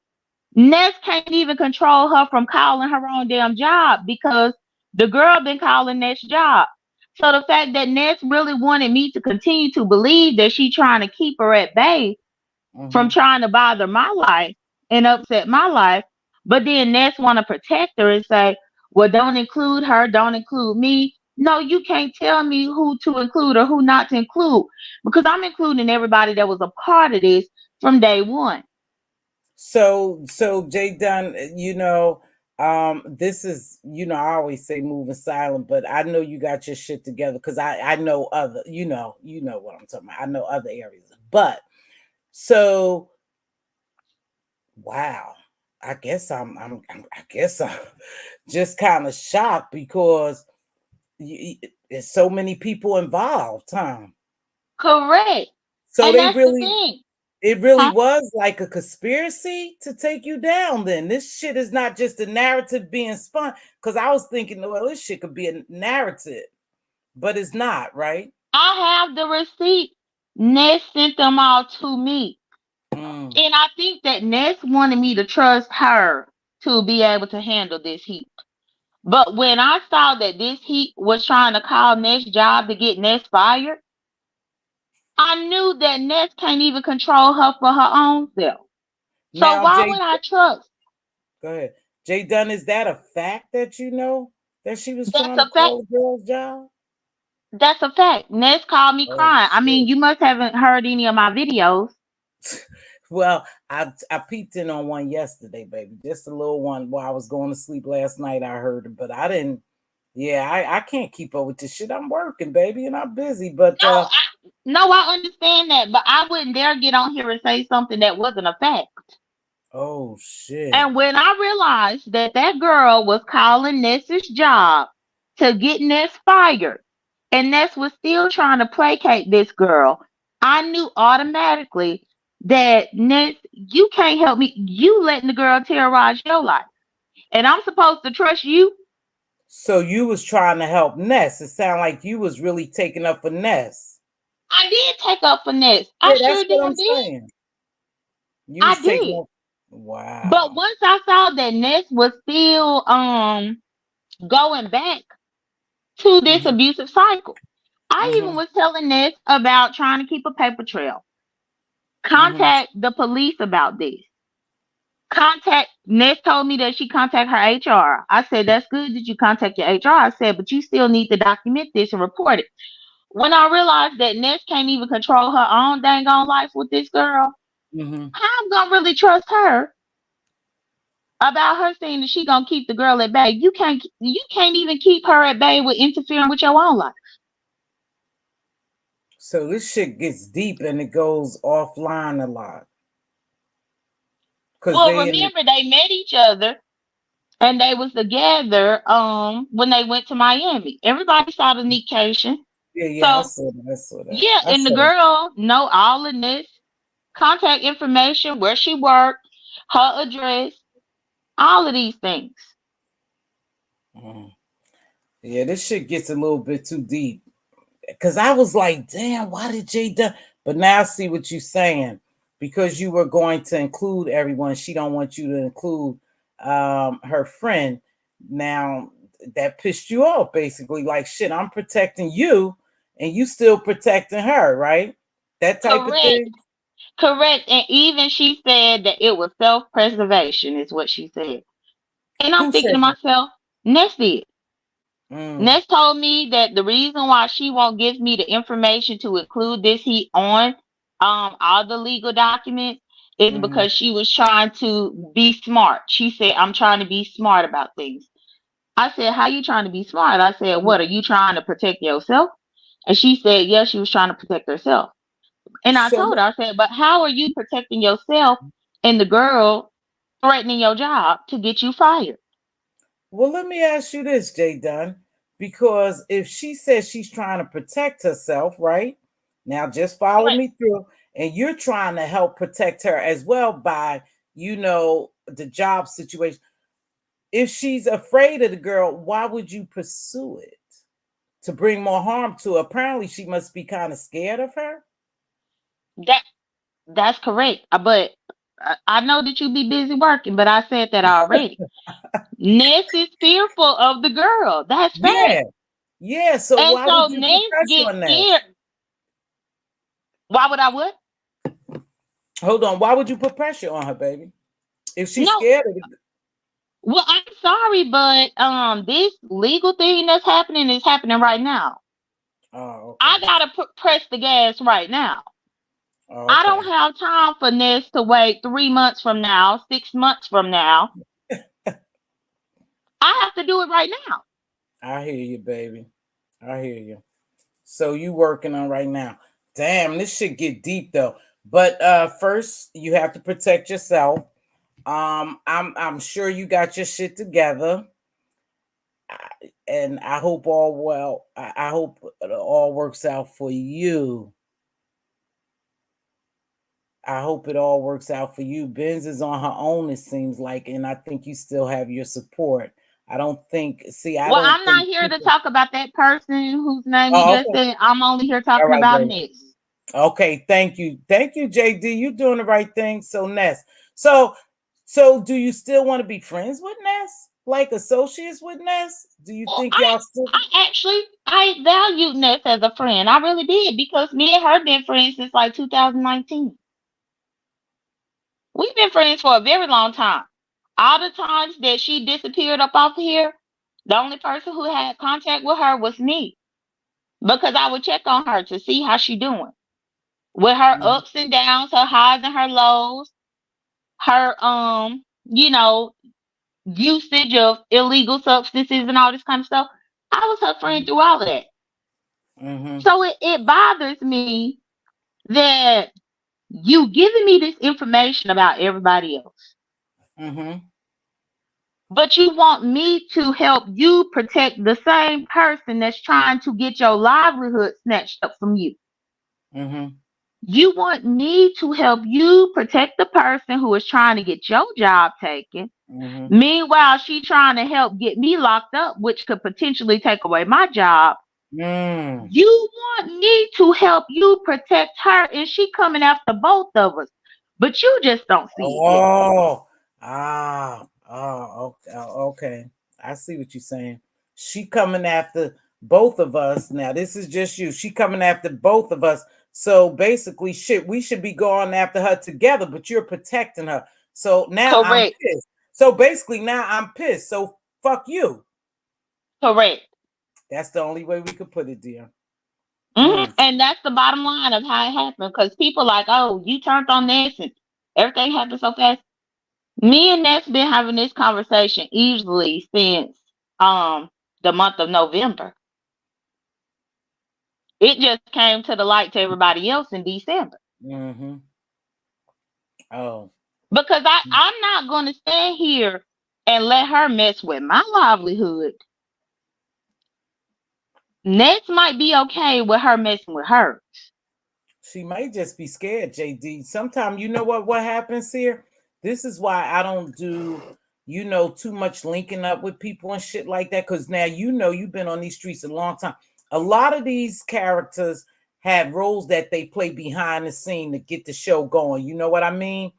Ness can't even control her from calling her own damn job because the girl been calling Ness job. So the fact that Ness really wanted me to continue to believe that she trying to keep her at bay from Mm-hmm. trying to bother my life and upset my life, but then Ness want to protect her and say, well, don't include her, don't include me. No, you can't tell me who to include or who not to include because I'm including everybody that was a part of this from day one. So J.Dunn, this is, I always say moving silent, but I know you got your shit together because I know other, you know what I'm talking about. I know other areas, but so wow, I guess I'm just kind of shocked because there's so many people involved, huh? Correct. So And they that's the really thing. It really Huh? was like a conspiracy to take you down then. This shit is not just a narrative being spun. Because I was thinking, well, this shit could be a narrative, but it's not, right? I have the receipt. Ness sent them all to me. Mm. And I think that Ness wanted me to trust her to be able to handle this heat. But when I saw that this heat was trying to call Ness' job to get Ness fired, I knew that Ness can't even control her for her own self. So Now, why would I trust? Go ahead. J.Dunn, is that a fact that you know that she was That's trying to a fact. call the girl's job? That's a fact. Ness called me Oh, crying. I mean, shit. you must haven't heard any of my videos. Well, I peeped in on one yesterday, baby. Just a little one while I was going to sleep last night. I heard it, but I didn't. Yeah, I can't keep up with this shit. I'm working, baby, and I'm busy. But No, I understand that, but I wouldn't dare get on here and say something that wasn't a fact. oh shit. And when I realized that that girl was calling Ness's job to get Ness fired, and Ness was still trying to placate this girl, I knew automatically that Ness, you can't help me. You letting the girl terrorize your life. And I'm supposed to trust you? So you was trying to help Ness. It sounded like you was really taking up for Ness. I did take up for Ness. I Yeah, that's sure what I'm damn did. saying. You I was taking did. up. But Wow. once I saw that Ness was still going back to this Hmm. abusive cycle, I even Hmm. was telling Ness about trying to keep a paper trail. Hmm. Contact the police about this. Contact Ness told me that she contact her HR. I said, that's good that you contact your HR. I said, but you still need to document this and report it. When I realized that Ness can't even control her own dang on life with this girl, Hmm. I'm gonna really trust her about her saying that she gonna keep the girl at bay. You can't even keep her at bay with interfering with your own life. So this shit gets deep and it goes offline a lot because Well, they in. remember they met each other and they was together when they went to Miami. Everybody saw the vacation. Yeah, yeah. I So saw that. I saw that. yeah, I and the saw that. girl know all of this, contact information, where she worked, her address, all of these things. Mhm. Yeah, this shit gets a little bit too deep. Because I was like, damn, why did J.Dunn? But now I see what you're saying. Because you were going to include everyone, she don't want you to include her friend. Now that pissed you off, basically. Like, shit, I'm protecting you, and you still protecting her, right? That type of Correct. thing. Correct. And even she said that it was self preservation, is what she said. And I'm Who thinking to said that? myself, Ness did. Mm, Ness told me that the reason why she won't give me the information to include this heat on all the legal documents is mm-hmm, because she was trying to be smart. She said, I'm trying to be smart about things. I said, how you trying to be smart? I said, what, are you trying to protect yourself? And she said, yes, she was trying to protect herself. And I so told her, I said, but how are you protecting yourself and the girl threatening your job to get you fired? well, let me ask you this, J.Dunn, because if she says she's trying to protect herself, right? Now, just follow Correct. me through, and you're trying to help protect her as well by, the job situation. If she's afraid of the girl, why would you pursue it? To bring more harm to her. Apparently, she must be kind of scared of her. That that's correct. But I know that you be busy working, but I said that already. Ness is fearful of the girl. That's Yeah, fact. Yeah, so And why so would you put Ness pressure gets on scared. Ness? Why would I what? Hold on, why would you put pressure on her, baby? If she's No, scared of it. well, I'm sorry, but this legal thing that's happening is happening right now. Oh, I okay. gotta press the gas right now. Oh, I okay. don't have time for Ness to wait 3 months from now, 6 months from now. I have to do it right now. I hear you, baby. I hear you. So you working on right now. Damn, this shit get deep though. But first you have to protect yourself. I'm sure you got your shit together. And I hope all well. I hope it all works out for you. I hope it all works out for you. Benz is on her own, it seems like, and I think you still have your support. I don't think. See, I Well, don't I'm not think here to people. talk about that person whose name you Oh, just okay. said. I'm only here All talking right, about baby. Ness. Okay, thank you, JD. You doing the right thing. So Ness, so do you still want to be friends with Ness, like associates with Ness? Do you Well, think y'all still? I valued Ness as a friend. I really did because me and her been friends since like 2019. We've been friends for a very long time. All the times that she disappeared up off here, the only person who had contact with her was me because I would check on her to see how she doing with her Mhm, ups and downs, her highs and her lows, her you know, usage of illegal substances and all this kind of stuff. I was her friend through all of that. mhm, So it bothers me that you giving me this information about everybody else, mhm, but you want me to help you protect the same person that's trying to get your livelihood snatched up from you. mhm, You want me to help you protect the person who is trying to get your job taken. mhm. Meanwhile, she trying to help get me locked up, which could potentially take away my job. Mm. You want me to help you protect her, and she coming after both of us. But you just don't see it yet. Oh, okay, okay. I see what you're saying. She coming after both of us. Now, this is just you. She coming after both of us. So basically, shit, we should be going after her together, but you're protecting her. So now I'm Correct. pissed. So basically, now I'm pissed. So fuck you. Correct. That's the only way we could put it, dear. Hmm. Mm. And that's the bottom line of how it happened. Because people like, oh, you turned on this and everything happened so fast. Me and Nat's been having this conversation easily since the month of November. It just came to the light to everybody else in December. Mm-hmm. Oh. Because I'm not gonna stand here and let her mess with my livelihood. Nets might be okay with her messing with her. She might just be scared, JD. Sometimes you know what happens here? This is why I don't do, too much linking up with people and shit like that. Cause now you've been on these streets a long time. A lot of these characters have roles that they play behind the scene to get the show going. You know what I mean?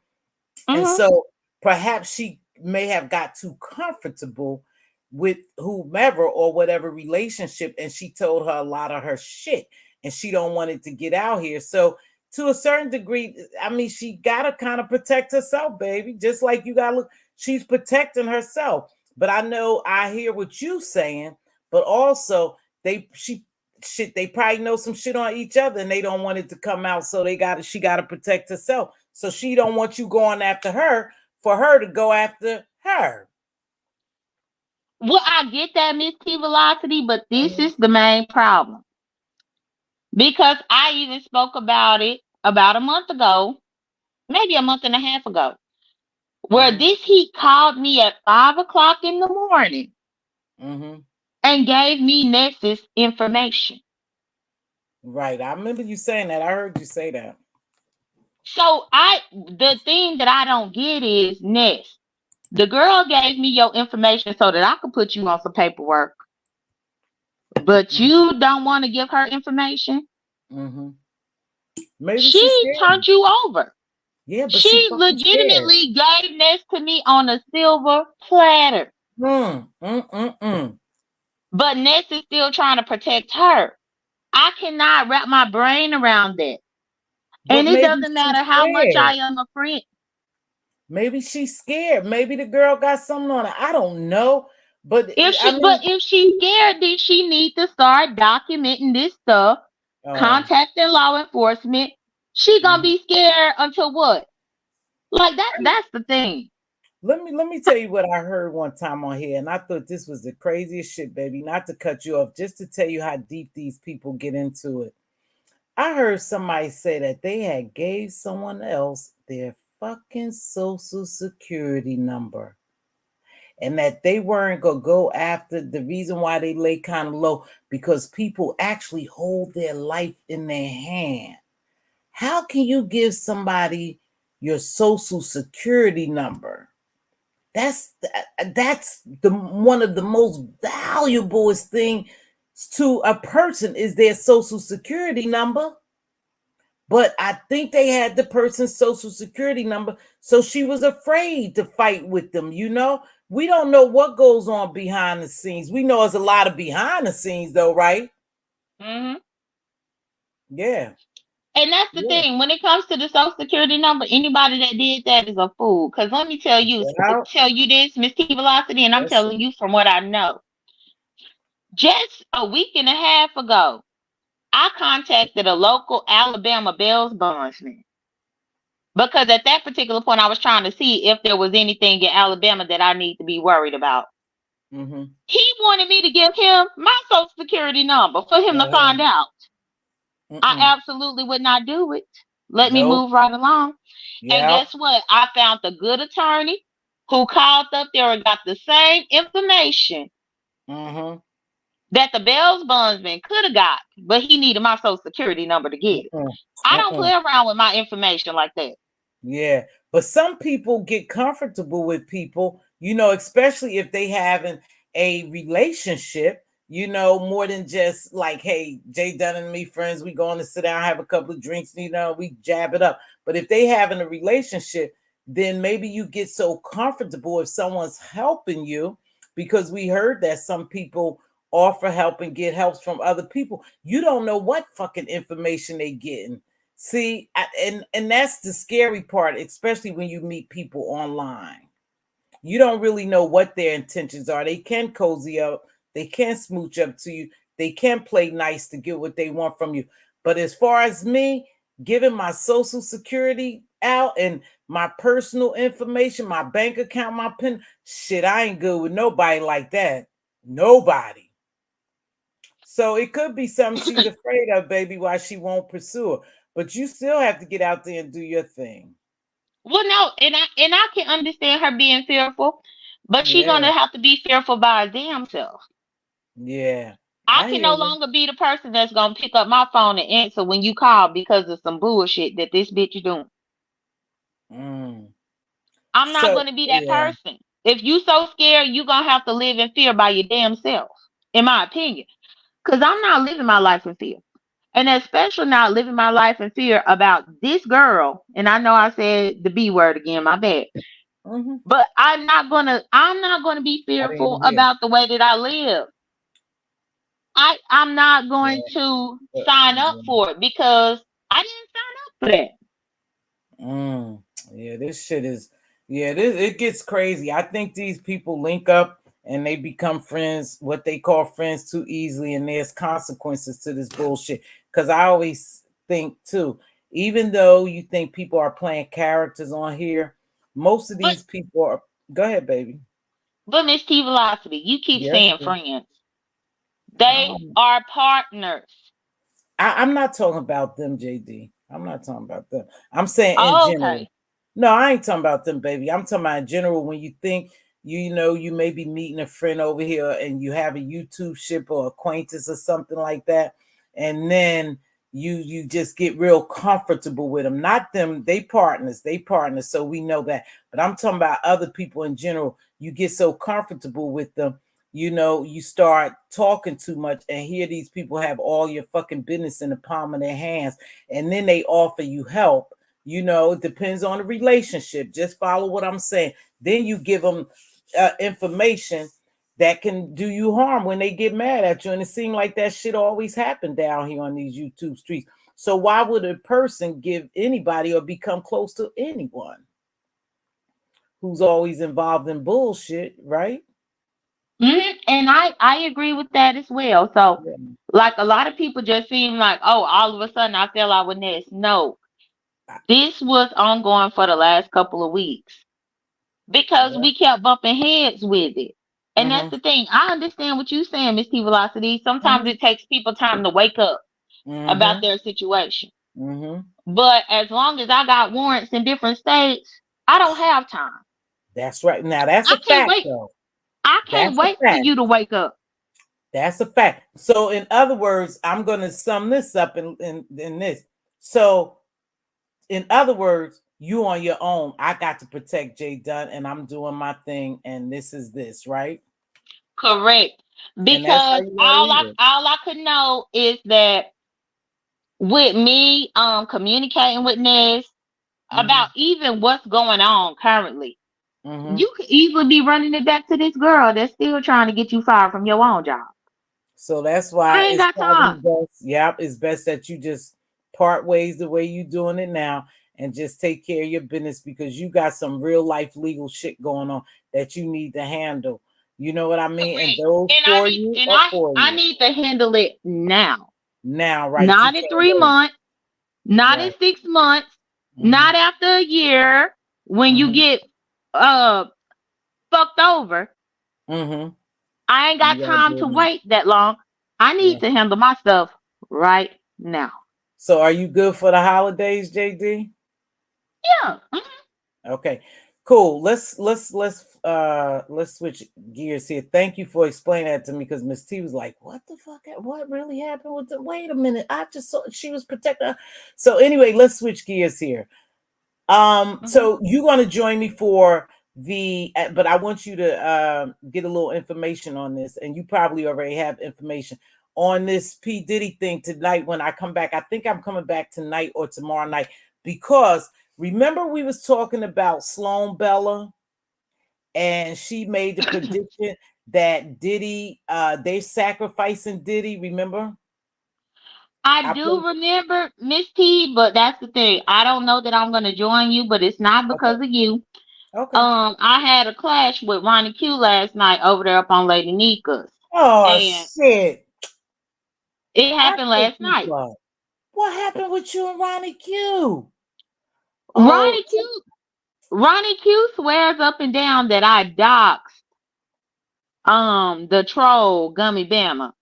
And Hmm. so perhaps she may have got too comfortable with whomever or whatever relationship, and she told her a lot of her shit, and she don't want it to get out here. So to a certain degree, I mean, she gotta kind of protect herself, baby. Just like you gotta look, she's protecting herself. But I know I hear what you saying, but also they probably know some shit on each other and they don't want it to come out. So she gotta protect herself. So she don't want you going after her for her to go after her. Well, I get that, Mz.Teavalocity, but this Mhm, is the main problem. Because I even spoke about it about a month ago, maybe a month and a half ago, where mhm, this heat called me at 5 o'clock in the morning mhm. and gave me Ness's information. Right. I remember you saying that. I heard you say that. So the thing that I don't get is Ness. The girl gave me your information so that I could put you on some paperwork, but Mhm, you don't want to give her information. mhm. Maybe she's She scared. turned you over. Yeah, but she She fucking scared. legitimately gave Ness to me on a silver platter. Mm, mm, mm, mm. But Ness is still trying to protect her. I cannot wrap my brain around that. But And it maybe doesn't she's matter how much I scared. am a friend. Maybe she's scared. Maybe the girl got something on her. I don't know. But I mean, If she's scared, then she need to start documenting this stuff, oh, contacting law enforcement. She gonna mhm. be scared until what? Like that's the thing. Let me tell you what I heard one time on here, and I thought this was the craziest shit, baby. Not to cut you off, just to tell you how deep these people get into it. I heard somebody say that they had gave someone else their fucking social security number, and that they weren't gonna go after the reason why they lay kind of low because people actually hold their life in their hand. How can you give somebody your social security number? That's the one of the most valuablest thing to a person is their social security number. But I think they had the person's social security number, so she was afraid to fight with them. We don't know what goes on behind the scenes. We know there's a lot of behind the scenes, though, right? Hmm. Yeah, And that's the yeah. thing. When it comes to the social security number, anybody that did that is a fool. Cause let me tell you, Get out. this, Mz.Teavalocity, and I'm That's telling you from what I know. Just a week and a half ago, I contacted a local Alabama bail bondsman because at that particular point, I was trying to see if there was anything in Alabama that I need to be worried about. mm-hmm. He wanted me to give him my social security number for him to find out. I Mm-mm. absolutely would not do it. Let me Nope. move right along. And Yeah. guess what? I found a good attorney who called up there and got the same information Mm-hmm. that the bail bondsman could have got, but he needed my social security number to get it. Mm-mm. I don't Mm-mm. play around with my information like that. Yeah, but some people get comfortable with people, especially if they having a relationship, more than just like, hey, J.Dunn and me friends, we going to sit down, have a couple of drinks, we jab it up. But if they having a relationship, then maybe you get so comfortable if someone's helping you, because we heard that some people offer help and get help from other people. You don't know what fucking information they getting. See, and that's the scary part, especially when you meet people online. You don't really know what their intentions are. They can cozy up, they can smooch up to you, they can play nice to get what they want from you. But as far as me, giving my social security out and my personal information, my bank account, my PIN, shit, I ain't good with nobody like that. Nobody. So it could be something she's afraid of, baby, why she won't pursue her. But you still have to get out there and do your thing. Well, no, and I can understand her being fearful, but she's Yeah, gonna have to be fearful by her damn self. yeah. I I can hear no you. longer be the person that's gonna pick up my phone and answer when you call because of some bullshit that this bitch is doing. Mm. I'm not So gonna be that yeah. person. If you so scared, you gonna have to live in fear by your damn self, in my opinion. Cause I'm not living my life in fear. And especially not living my life in fear about this girl. And I know I said the B word again, my bad. Mm-hmm. But I'm not gonna be I fearful didn't hear. about the way that I live. I'm not going Yeah. to but- sign up yeah. for it because I didn't sign up for that. Mm. Yeah, this shit is this it gets crazy. I think these people link up and they become friends, what they call friends too easily, and there's consequences to this bullshit. Cause I always think too, even though you think people are playing characters on here, most of But these people are go ahead, baby. Mz.Teavalocity, you keep Yes. saying friends. They are partners. I'm not talking about them, JD. I'm not talking about them. I'm saying in Oh, general. okay. No, I ain't talking about them, baby. I'm talking about in general when you think you may be meeting a friend over here and you have a YouTube ship or acquaintance or something like that, and then you just get real comfortable with them. Not them, they partners, so we know that. But I'm talking about other people in general. You get so comfortable with them, you start talking too much, and here these people have all your fucking business in the palm of their hands, and then they offer you help. It depends on the relationship. Just follow what I'm saying. Then you give them information that can do you harm when they get mad at you. And it seemed like that shit always happened down here on these YouTube streets. So why would a person give anybody or become close to anyone who's always involved in bullshit, right? And I agree with that as well. So, Yeah. like, a lot of people just seem like, oh, all of a sudden I fell out with Ness. No, this was ongoing for the last couple of weeks because Yeah. we kept bumping heads with it. And that's Mm-hmm. the thing. I understand what you're saying, Mz.Teavalocity. Sometimes Mm-hmm. it takes people time to wake up about Mm-hmm. their situation. Mm-hmm. But as long as I got warrants in different states, I don't have time. That's right. Now that's I a can't fact, wait. though. I can't That's a wait for fact. you to wake up. That's a fact. So, in other words, I'm going to sum this up in this. So, in other words, you on your own. I got to protect J.Dunn, and I'm doing my thing, and this is this, right? Correct. And that's how Because you gotta leave it. all I could know is that with me communicating with Nez about even what's going on currently, you could easily be running it back to this girl that's still trying to get you fired from your own job. So that's why I ain't it's got probably time. best. Yep, it's best that you just part ways the way you doing it now and just take care of your business because you got some real life legal shit going on that you need to handle. You know what I mean? And Correct. those And for you are for I you. need to handle it now. Now, right? You Not in can't 3 months, wait. not in Right. 6 months, Mm-hmm. not after a year when you Mm-hmm. get uh fucked over. Mm-hmm. I ain't got You gotta time do to it now. wait that long. I Yeah. need to handle my stuff right now. So are you good for the holidays, JD? Yeah. Okay, cool. Let's switch gears here. Thank you for explaining that to me because Miss T was like, "What the fuck? What really happened with the? Wait a minute, I just saw she was protecting." So anyway, let's switch gears here. Mhm. So you're gonna join me for but I want you to get a little information on this, and you probably already have information on this P Diddy thing tonight when I come back. I think I'm coming back tonight or tomorrow night because remember we was talking about Sloan Bella and she made the prediction that Diddy they sacrificing Diddy. Remember? I I do played. remember Miss T, but that's the thing. I don't know that I'm gonna join you, but it's not Okay. because of you. Okay. I had a clash with Ronnie Q last night over there up on Lady Nika's, Oh and shit! it I happened think last you night. blood. What happened with you and Ronnie Q? Oh, Ronnie Q, Ronnie Q swears up and down that I doxed the troll Gummy Bama.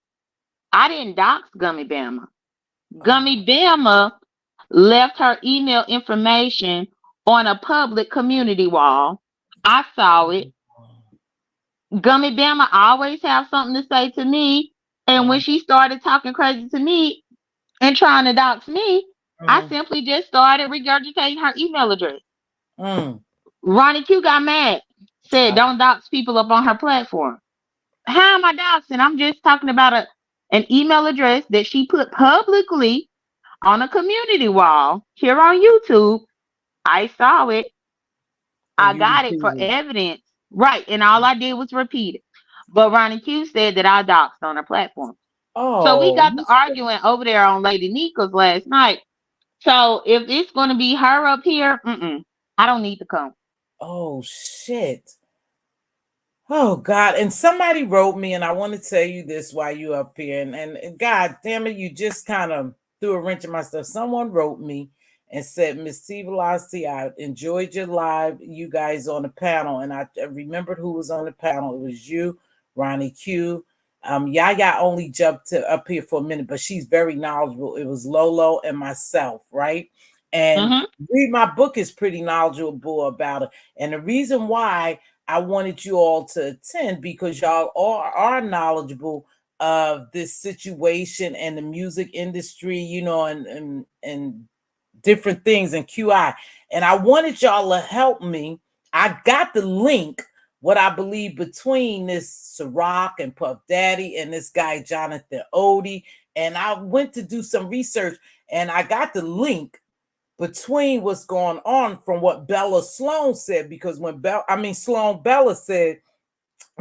I didn't dox Gummy Bama. oh, Gummy Bama left her email information on a public community wall. I saw it. Gummy Bama always have something to say to me. And when uh, she started talking crazy to me and trying to dox me, I uh, simply just started regurgitating her email address. mm, Ronnie Q got mad, said I, don't dox people up on her platform. How am I doxing? I'm just talking about an email address that she put publicly on a community wall here on YouTube. I saw it. and I you got it for repeated. evidence. Right. And all I did was repeat it. But Ronnie Q said that I doxed on her platform. So we Oh, got to arguing over there on Lady Nika's last night. So if it's going to be her up here, I don't need to come. oh shit. Oh God. And somebody wrote me, and I want to tell you this while you up here. And God damn it, you just kind of threw a wrench in my stuff. Someone wrote me and said, Mz.Teavalocity, I enjoyed your live, you guys on the panel. And I remembered who was on the panel. It was you, Ronnie Q. Yaya only jumped up here for a minute, but she's very knowledgeable. It was Lolo and myself, right? And Mm-hmm. read my book is pretty knowledgeable about it. And the reason why I wanted you all to attend because y'all are knowledgeable of this situation and the music industry, you know, and different things and QI. And I wanted y'all to help me. I got the link, what I believe between this Ciroc and Puff Daddy and this guy Jonathan Odie. And I went to do some research and I got the link between what's going on from what Bella Sloan said, because when Sloan Bella said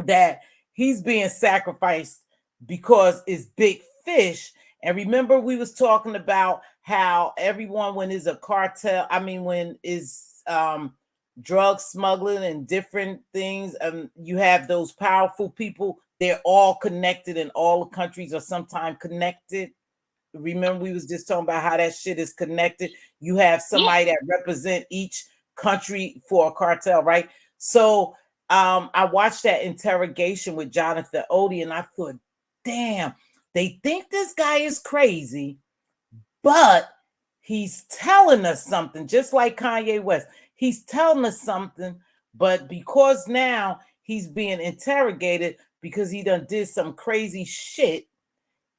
that he's being sacrificed because it's big fish. And remember, we was talking about how everyone, when is a cartel, I mean, when is drug smuggling and different things, you have those powerful people, they're all connected, and all the countries are sometimes connected. Remember, we was just talking about how that shit is connected. You have somebody that represent each country for a cartel, right? So I watched that interrogation with Jonathan Odie, and I thought, damn, they think this guy is crazy, but he's telling us something, just like Kanye West. He's telling us something, but because now he's being interrogated because he done did some crazy shit,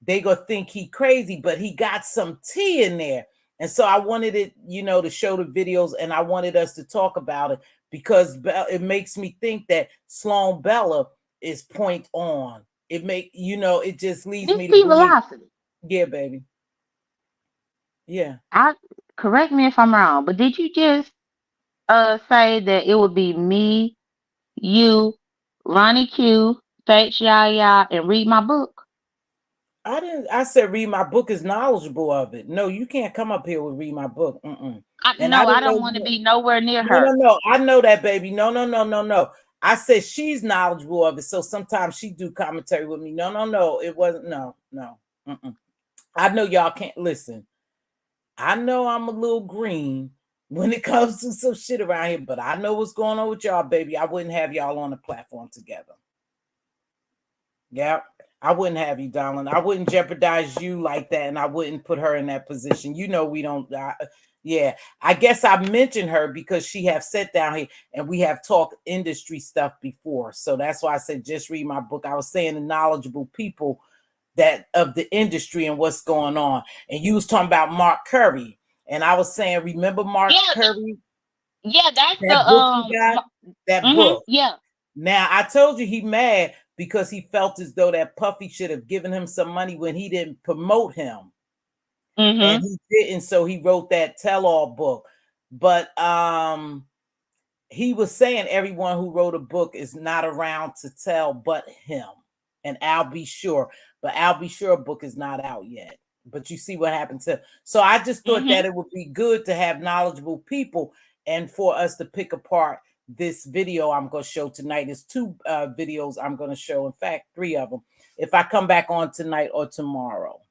they gonna think he crazy, but he got some tea in there. And so I wanted it, to show the videos, and I wanted us to talk about it because it makes me think that Sloan Bella is point on. It just leads me to believe. Mz.Teavalocity. Yeah, baby. Yeah. Correct me if I'm wrong, but did you just say that it would be me, you, Ronnie Q, Fetch Yaya, and read my book? I didn't. I said read my book is knowledgeable of it. No, you can't come up here with read my book. And No, I didn't don't know want to be nowhere near No, her. no. I know that, baby. No. I said she's knowledgeable of it, so sometimes she do commentary with me. No. It wasn't. No. I know y'all can't listen. I know I'm a little green when it comes to some shit around here, but I know what's going on with y'all, baby. I wouldn't have y'all on the platform together. Yeah, I wouldn't have you, darling. I wouldn't jeopardize you like that, and I wouldn't put her in that position. We don't. I guess I mentioned her because she have sat down here and we have talked industry stuff before. So that's why I said just read my book. I was saying the knowledgeable people that of the industry and what's going on. And you was talking about Mark Curry, and I was saying, remember Mark Curry? Yeah, that's that book he got. That book. Yeah. Now I told you he mad because he felt as though that Puffy should have given him some money when he didn't promote him. And he didn't, so he wrote that tell-all book. But he was saying everyone who wrote a book is not around to tell but him and I'll Be Sure. But I'll Be Sure book is not out yet. But you see what happened to. So I just thought that it would be good to have knowledgeable people and for us to pick apart this video I'm going to show tonight. There's 2 videos I'm going to show. In fact, 3 of them. If I come back on tonight or tomorrow.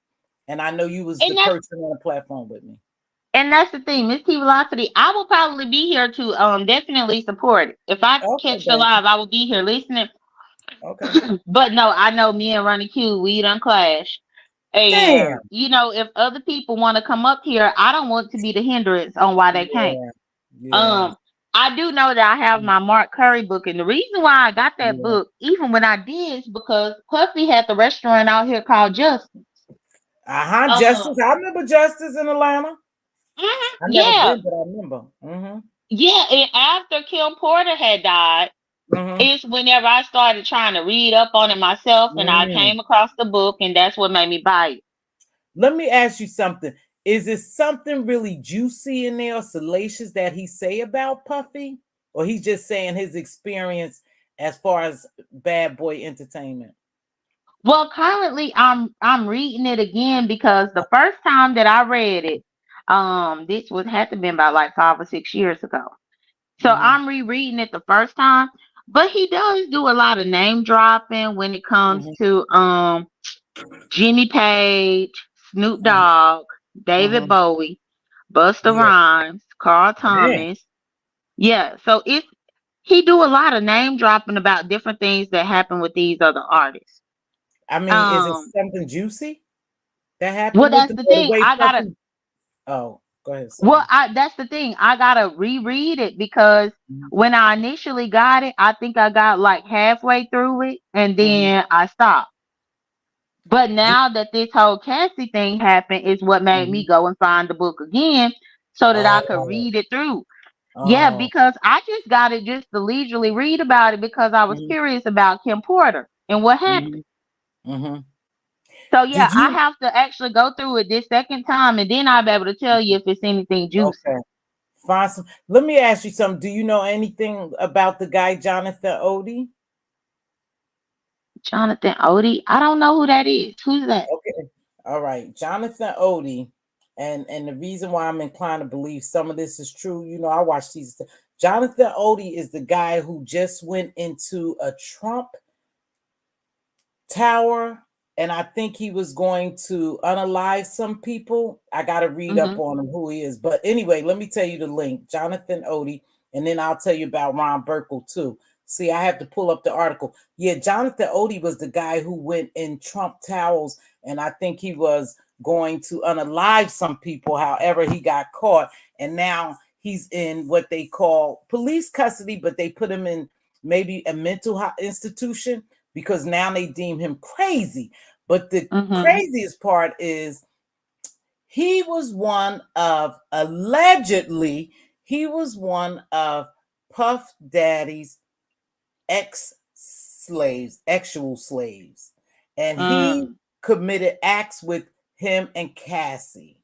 And I know you was the person on the platform with me. And that's the thing, Mz.Teavalocity, I will probably be here to definitely support it. If I catch the live, I will be here listening. Okay. But no, I know me and Ronnie Q, we done clash. And if other people want to come up here, I don't want to be the hindrance on why they can't. I do know that I have my Mark Curry book, and the reason why I got that book, even when I did, is because Puffy had the restaurant out here called Justice. Justice. I remember Justice in Atlanta. I never been, but I remember. Yeah, and after Kim Porter had died, it's whenever I started trying to read up on it myself, and I came across the book, and that's what made me buy it. Let me ask you something. Is it something really juicy in there or salacious that he say about Puffy? Or he's just saying his experience as far as Bad Boy Entertainment? Well, currently I'm reading it again because the first time that I read it, this had to been about like 5 or 6 years ago. So I'm rereading it the first time, but he does do a lot of name dropping when it comes to Jimmy Page, Snoop Dogg, David Bowie, Busta Rhymes, Carl Thomas. Yeah, so he do a lot of name dropping about different things that happen with these other artists. I mean, is it something juicy that happened? Well, that's the thing. I gotta. Oh, go ahead. Sorry. Well, that's the thing. I gotta reread it because when I initially got it, I think I got like halfway through it, and then I stopped. But now that this whole Cassie thing happened, is what made me go and find the book again so that I could read it through. Yeah, because I just got it just to leisurely read about it because I was curious about Kim Porter and what happened. So yeah, I have to actually go through it this second time, and then I'll be able to tell you if it's anything juicy. Okay. Fine. Let me ask you something. Do you know anything about the guy Jonathan Odie? Jonathan Odie. I don't know who that is. Who's that? Okay. All right. Jonathan Odie. And the reason why I'm inclined to believe some of this is true, I watch these. Jonathan Odie is the guy who just went into a Trump tower, and I think he was going to unalive some people. I got to read up Mm-hmm. on him, who he is. But anyway, let me tell you the link, Jonathan Odie, and then I'll tell you about Ron Burkle too. See, I have to pull up the article. Yeah, Jonathan Odie was the guy who went in Trump towers, and I think he was going to unalive some people. However, he got caught, and now he's in what they call police custody, but they put him in maybe a mental institution because now they deem him crazy. But the Mm-hmm. craziest part is he was one of, allegedly, he was one of Puff Daddy's ex-slaves, actual slaves. And he Mm. committed acts with him and Cassie.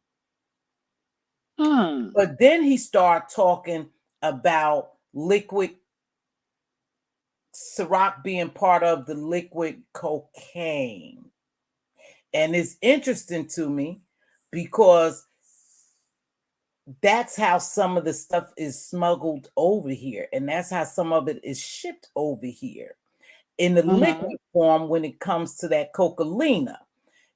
Hmm. But then he started talking about liquid Ciroc being part of the liquid cocaine. And it's interesting to me because that's how some of the stuff is smuggled over here. And that's how some of it is shipped over here in the Mm-hmm. liquid form when it comes to that cocaine,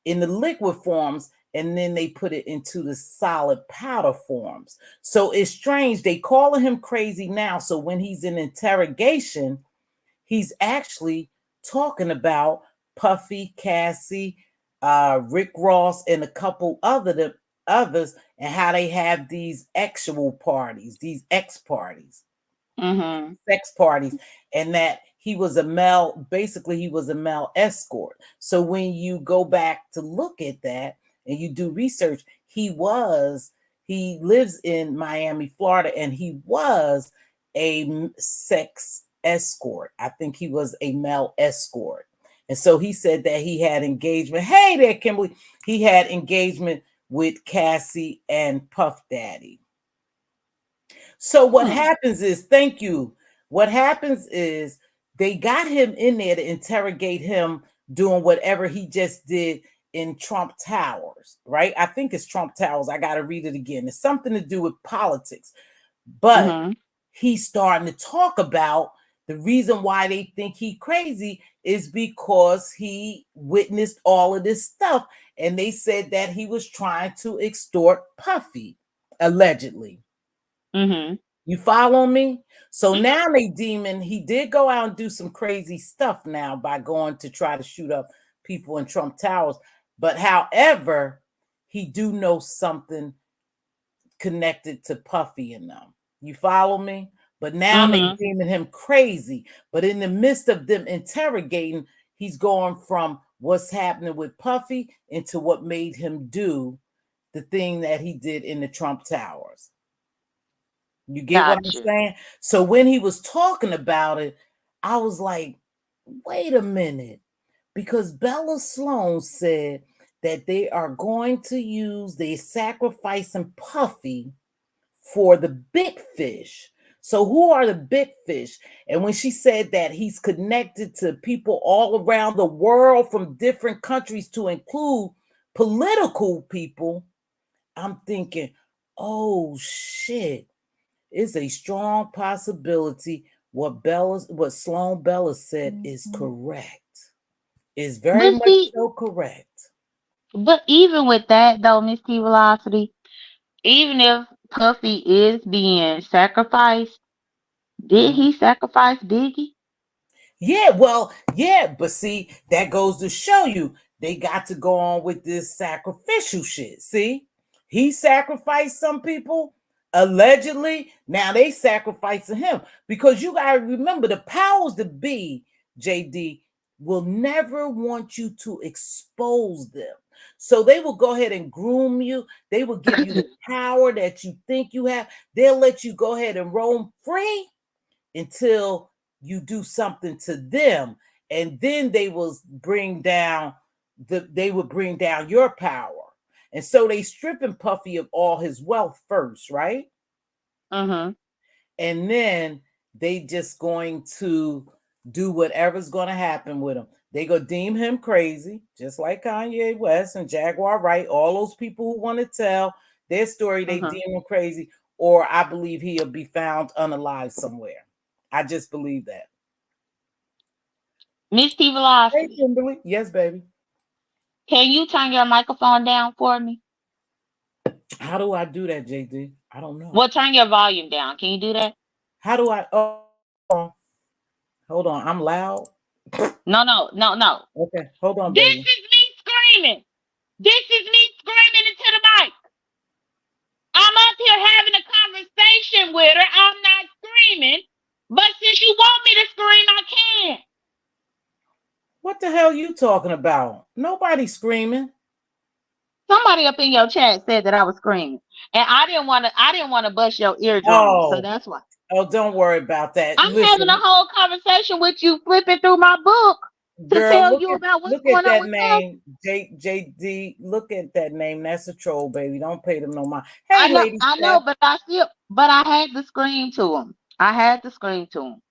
in the liquid forms, and then they put it into the solid powder forms. So it's strange. They calling him crazy now. So when he's in interrogation, he's actually talking about Puffy, Cassie, Rick Ross, and a couple others, and how they have these actual parties, these X parties, Mm-hmm. sex parties, and that he was a male, basically he was a male escort. So when you go back to look at that and you do research, he lives in Miami, Florida, and he was a sex escort. I think he was a male escort. And so he said that he had engagement. Hey there, Kimberly. He had engagement with Cassie and Puff Daddy. So what Hmm. happens is, thank you. What happens is they got him in there to interrogate him doing whatever he just did in Trump Towers, right? I think it's Trump Towers. I got to read it again. It's something to do with politics. But Mm-hmm. he's starting to talk about the reason why they think he crazy is because he witnessed all of this stuff. And they said that he was trying to extort Puffy, allegedly. Mm-hmm. You follow me? So now they demon, he did go out and do some crazy stuff now by going to try to shoot up people in Trump Towers. But however, he do know something connected to Puffy and them. You follow me? But now they Mm-hmm. deeming him crazy. But in the midst of them interrogating, he's going from what's happening with Puffy into what made him do the thing that he did in the Trump Towers. You get what I'm Got you. saying? So when he was talking about it, I was like, wait a minute. Because Bella Sloan said that they are going to use, they sacrificing Puffy for the big fish. So who are the big fish? And when she said that he's connected to people all around the world from different countries to include political people, I'm thinking, oh shit, it's a strong possibility what Sloan Bella said is correct. Is very But much see, so correct. but even with that though, Mz.Teavalocity, even if Puffy is being sacrificed, did Mhm. he sacrifice Biggie? Yeah, well, yeah, but see, that goes to show you they got to go on with this sacrificial shit. See, he sacrificed some people allegedly. Now they sacrificing him because you got to remember the powers that be, JD, will never want you to expose them. So they will go ahead and groom you. They will give you the power that you think you have. They'll let you go ahead and roam free until you do something to them, and then they will bring down your power. And so they stripping Puffy of all his wealth first, right? Mm-hmm. And then they just going to do whatever's going to happen with him. They gonna deem him crazy, just like Kanye West and Jaguar Wright. All those people who want to tell their story, they deem him crazy, or I believe he'll be found unalive somewhere. I just believe that. Hey, Mz.Teavalocity, Kimberly. Yes, baby. can you turn your microphone down for me? How do I do that, JD? I don't know. Well, turn your volume down. Can you do that? How do I? Oh, hold on. I'm loud. No, no, no, no. Okay, hold on, This baby. is me screaming. This is me screaming into the mic. I'm up here having a conversation with her. I'm not screaming. But since you want me to scream, I can. What the hell you talking about? Nobody screaming. Somebody up in your chat said that I was screaming. And I didn't want to bust your eardrum. So Oh, that's why. don't worry about that. I'm having a Listen, whole conversation with you, flipping through my book to girl, tell you about what's look at going on that with us. name, JD. Look at that name. That's a troll, baby. Don't pay them no mind. Hey, lady I know, Steph. but I had to scream to him. I had to scream to him.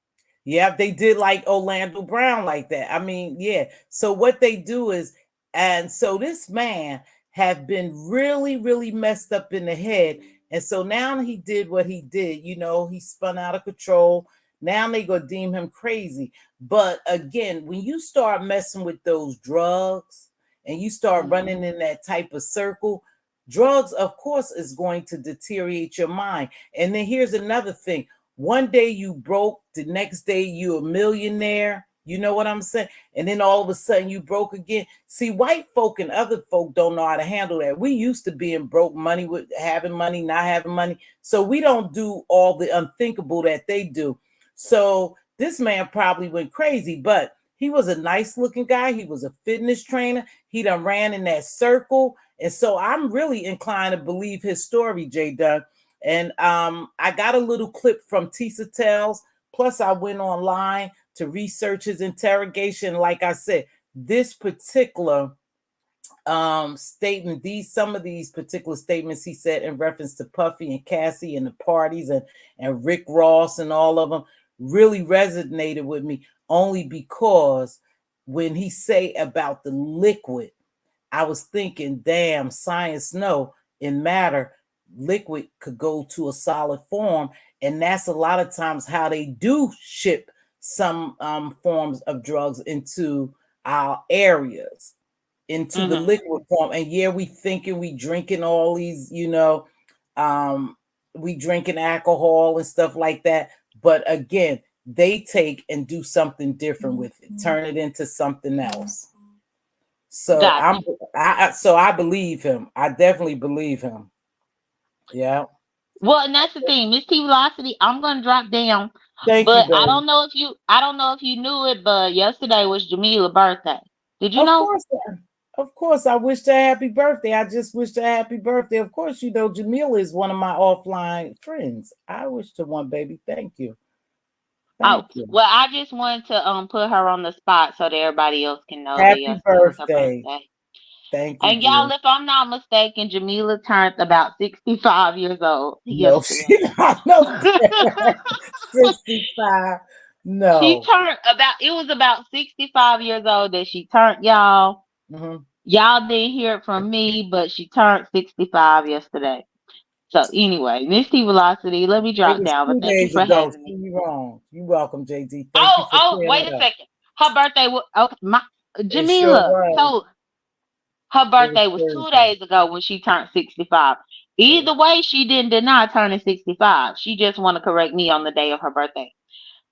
Yeah, they did like Orlando Brown like that. I mean, yeah. So what they do is, and so this man have been really, really messed up in the head. And so now he did what he did. You know, he spun out of control. Now they gonna deem him crazy. But again, when you start messing with those drugs and you start running in that type of circle, drugs, of course, is going to deteriorate your mind. And then here's another thing. One day you broke, the next day you a millionaire. You know what I'm saying? And then all of a sudden you broke again. See, white folk and other folk don't know how to handle that. We used to being broke, money with having money, not having money. So we don't do all the unthinkable that they do. So this man probably went crazy, but he was a nice looking guy. He was a fitness trainer. He done ran in that circle. And so I'm really inclined to believe his story, J.Dunn. And I got a little clip from Tisa Tells. Plus, I went online to research his interrogation. Like I said, this particular statement, some of these particular statements he said in reference to Puffy and Cassie and the parties and Rick Ross and all of them really resonated with me, only because when he say about the liquid, I was thinking, damn, science know in matter, liquid could go to a solid form. And that's a lot of times how they do ship some forms of drugs into our areas, into the liquid form. And yeah, we thinking we drinking all these, we drinking alcohol and stuff like that. But again, they take and do something different with it, turn it into something else. So I believe him. I definitely believe him. Yeah. Well, and that's the thing, Mz.Teavalocity, I'm gonna drop down. Thank you, But I baby. don't know if you knew it, but yesterday was Jamila's birthday. Did you Of know? course, of course. I wished her happy birthday. I just wished her happy birthday. Of course, you know Jamila is one of my offline friends. I wished her one, baby. Thank you. Oh, Thank you. well, I just wanted to put her on the spot so that everybody else can know that Happy yesterday was her birthday. birthday. Thank you, And y'all, dear. if I'm not mistaken, Jamila turned about 65 years old No, yesterday. she not no 65. She No. turned it was about 65 years old that she turned, y'all. Mm-hmm. Y'all didn't hear it from me, but she turned 65 yesterday. So anyway, Mz.Teavalocity, let me It drop was down, but thank you 2 days for ago. having me. See you wrong. You're welcome, JD. Thank you Oh, for clearing wait it a up. second. Her birthday was okay. It sure Jamila. was. So her It was birthday was 2 Thursday. days ago when she turned 65. Either way, she didn't deny turning 65. She just want to correct me on the day of her birthday.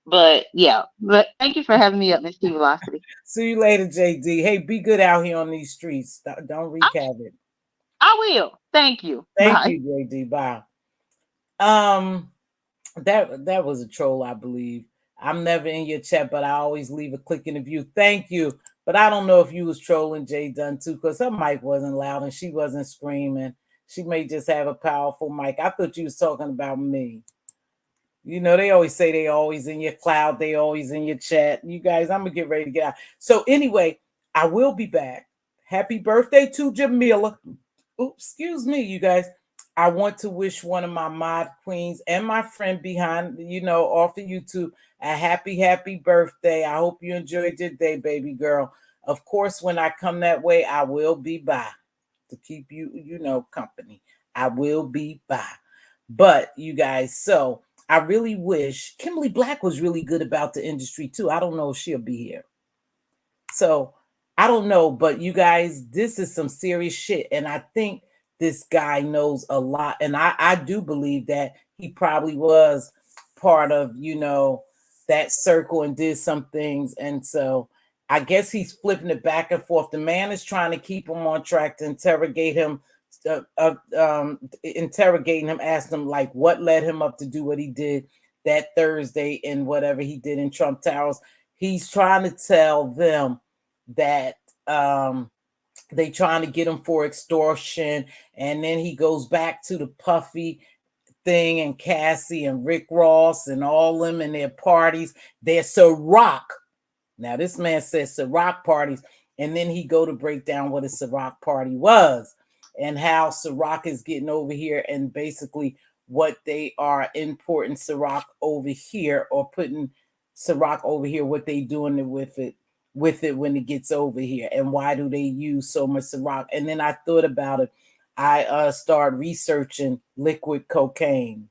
But yeah, but thank you for having me up, Mz.Teavalocity. See you later, JD. Hey, be good out here on these streets. Don't wreak I, havoc. I will. Thank you. Thank Bye. you, JD. Bye. Um, that was a troll, I believe. I'm never in your chat, but I always leave a click in the view. Thank you. But I don't know if you was trolling J.Dunn too, because her mic wasn't loud and she wasn't screaming. She may just have a powerful mic. I thought you was talking about me. You know, they always say they always in your cloud, they always in your chat. You guys, I'm gonna get ready to get out. So anyway, I will be back. Happy birthday to Jamila. Oops, excuse me, you guys. I want to wish one of my mod queens and my friend behind, off of YouTube a happy birthday. I hope you enjoyed your day, baby girl. Of course, when I come that way, I will be by to keep you, company. I will be by. But you guys, so I really wish Kimberly Black was really good about the industry too. I don't know if she'll be here. So I don't know, but you guys, this is some serious shit. And I think this guy knows a lot. And I do believe that he probably was part of, that circle and did some things. And so I guess he's flipping it back and forth. The man is trying to keep him on track to interrogating him, asking him like what led him up to do what he did that Thursday and whatever he did in Trump Towers. He's trying to tell them that they trying to get him for extortion, and then he goes back to the Puffy thing and Cassie and Rick Ross and all them and their parties. They're Ciroc. Now this man says Ciroc parties, and then he go to break down what a Ciroc party was and how Ciroc is getting over here and basically what they are importing Ciroc over here or putting Ciroc over here, what they doing with it when it gets over here, and why do they use so much Ciroc. And then I thought about it. I started researching liquid cocaine,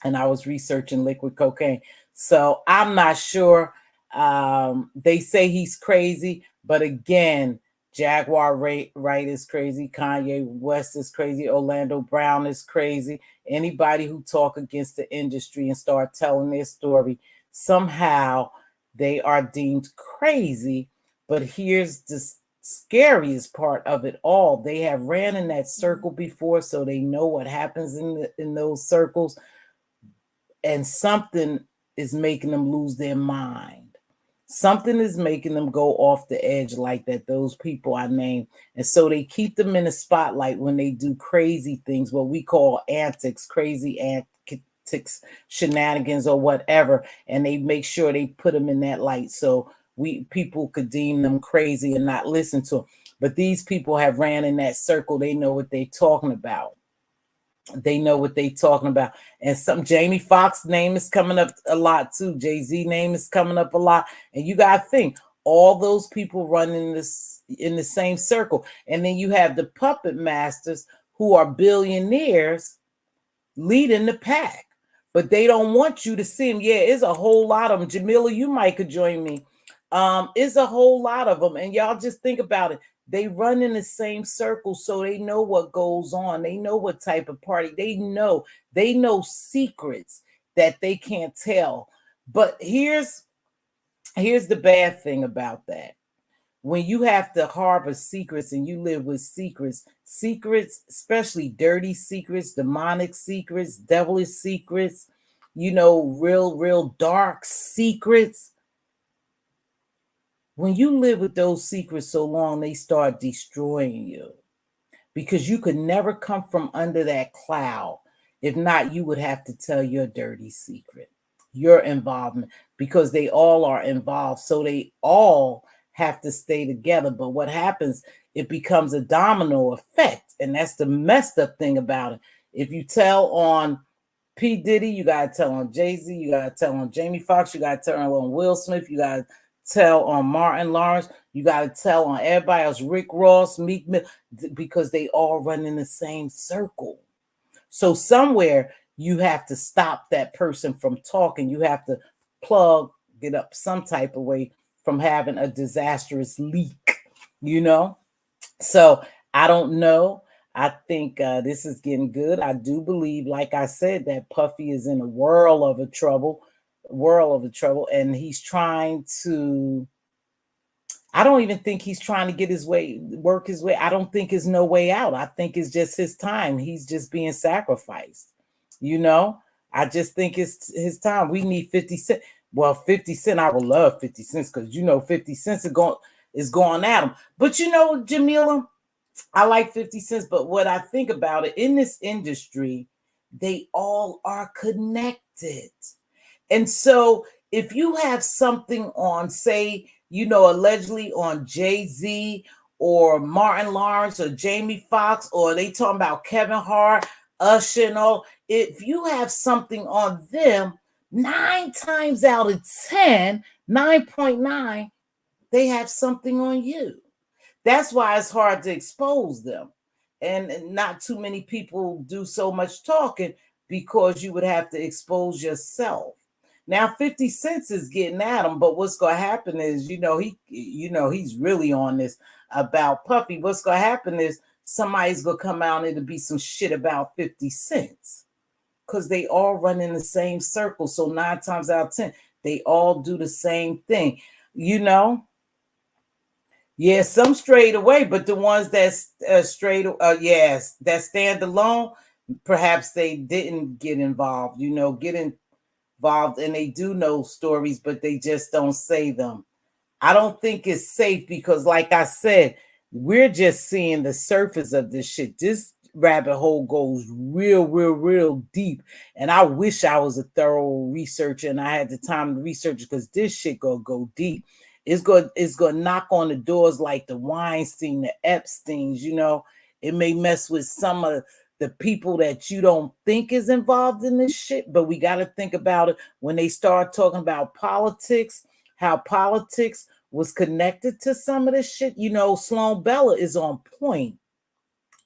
and I was researching liquid cocaine. So I'm not sure. They say he's crazy, but again, Jaguar Wright is crazy. Kanye West is crazy. Orlando Brown is crazy. Anybody who talk against the industry and start telling their story, somehow they are deemed crazy. But here's the scariest part of it all. They have ran in that circle before, so they know what happens in those circles. And something is making them lose their mind. Something is making them go off the edge like that, those people I named. And so they keep them in the spotlight when they do crazy things, what we call antics, crazy antics, shenanigans or whatever. And they make sure they put them in that light so people could deem them crazy and not listen to them. But these people have ran in that circle. They know what they're talking about. They know what they talking about. And some Jamie Foxx name is coming up a lot too. Jay-Z name is coming up a lot. And you got to think, all those people running this in the same circle. And then you have the puppet masters who are billionaires leading the pack. But they don't want you to see them. Yeah, it's a whole lot of them. Jamila, you might could join me. It's a whole lot of them. And y'all just think about it. They run in the same circle, so they know what goes on. They know what type of party. They know secrets that they can't tell. But here's the bad thing about that. When you have to harbor secrets and you live with secrets, especially dirty secrets, demonic secrets, devilish secrets, real dark secrets. When you live with those secrets so long, they start destroying you because you could never come from under that cloud. If not, you would have to tell your dirty secret, your involvement, because they all are involved. So they all have to stay together. But what happens, it becomes a domino effect. And that's the messed up thing about it. If you tell on P. Diddy, you got to tell on Jay-Z, you got to tell on Jamie Foxx, you got to tell on Will Smith, you got to tell on Martin Lawrence, you got to tell on everybody else, Rick Ross, Meek Mill, because they all run in the same circle. So somewhere you have to stop that person from talking. You have to plug it up some type of way from having a disastrous leak, So I don't know. I think this is getting good. I do believe, like I said, that Puffy is in a world of trouble, and he's trying to, I don't even think he's trying to work his way. I don't think there's no way out. I think it's just his time. He's just being sacrificed. I just think it's his time. We need 50 Cent. Well, 50 Cent, I would love 50 Cent because 50 Cent is going at him. But Jamila, I like 50 Cent, but what I think about it, in this industry, they all are connected. And so if you have something on, say, allegedly on Jay-Z or Martin Lawrence or Jamie Foxx, or they talking about Kevin Hart, Usher and all, if you have something on them, 9 times out of 10, 9.9, they have something on you. That's why it's hard to expose them. And not too many people do so much talking because you would have to expose yourself. Now 50 Cent is getting at him, but what's going to happen is, he's really on this about Puffy. What's going to happen is somebody's going to come out and it'll be some shit about 50 Cents because they all run in the same circle. So 9 times out of 10, they all do the same thing, Yeah, some strayed away, but the ones that's straight, that stand alone, perhaps they didn't get involved, get involved, and they do know stories, but they just don't say them. I don't think it's safe because, like I said, we're just seeing the surface of this shit. This rabbit hole goes real deep, and I wish I was a thorough researcher and I had the time to research it because this shit gonna go deep. It's going to knock on the doors like the Weinstein, the Epsteins, It may mess with some of the people that you don't think is involved in this shit, but we got to think about it when they start talking about politics, how politics was connected to some of this shit. Sloan Bella is on point.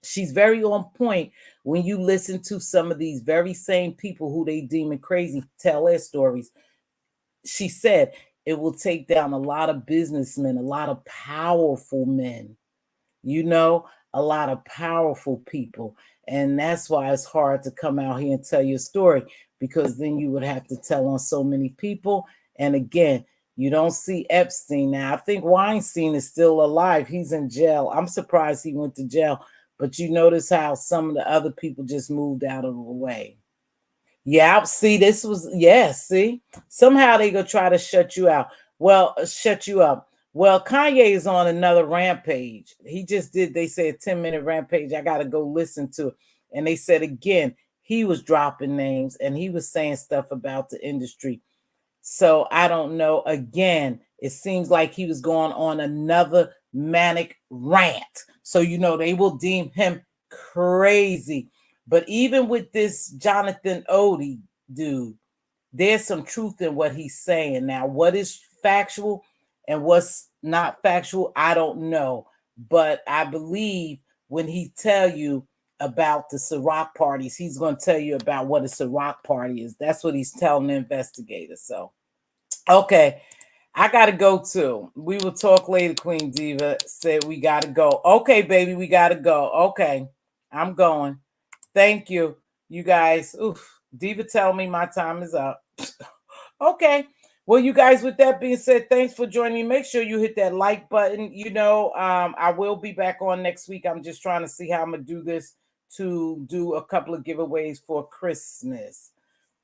She's very on point when you listen to some of these very same people who they deeming crazy tell their stories. She said, it will take down a lot of businessmen, a lot of powerful men, a lot of powerful people. And that's why it's hard to come out here and tell your story, because then you would have to tell on so many people. And again, you don't see Epstein now. I think Weinstein is still alive. He's in jail. I'm surprised he went to jail. But you notice how some of the other people just moved out of the way. Yeah, see, see, somehow they gonna try to shut you out. Well, shut you up. Well, Kanye is on another rampage. He just did, they say, a 10-minute rampage. I gotta go listen to it. And they said again, he was dropping names and he was saying stuff about the industry. So I don't know. Again, it seems like he was going on another manic rant. So they will deem him crazy. But even with this Jonathan Odie dude, there's some truth in what he's saying. Now, what is factual and what's not factual, I don't know. But I believe when he tell you about the Ciroc parties, he's going to tell you about what a Ciroc party is. That's what he's telling the investigators. So, okay, I got to go too. We will talk later, Queen Diva said we got to go. Okay, baby, we got to go. Okay, I'm going. Thank you, you guys. Oof, Diva tell me my time is up. Okay. Well, you guys, with that being said, thanks for joining me. Make sure you hit that like button. I will be back on next week. I'm just trying to see how I'm going to do this to do a couple of giveaways for Christmas.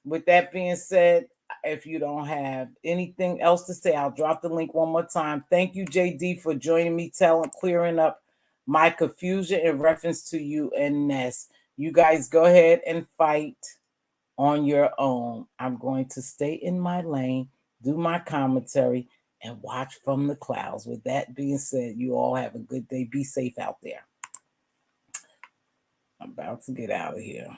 With that being said, if you don't have anything else to say, I'll drop the link one more time. Thank you, JD, for joining me, clearing up my confusion in reference to you and Ness. You guys go ahead and fight on your own. I'm going to stay in my lane, do my commentary, and watch from the clouds. With that being said, you all have a good day. Be safe out there. I'm about to get out of here.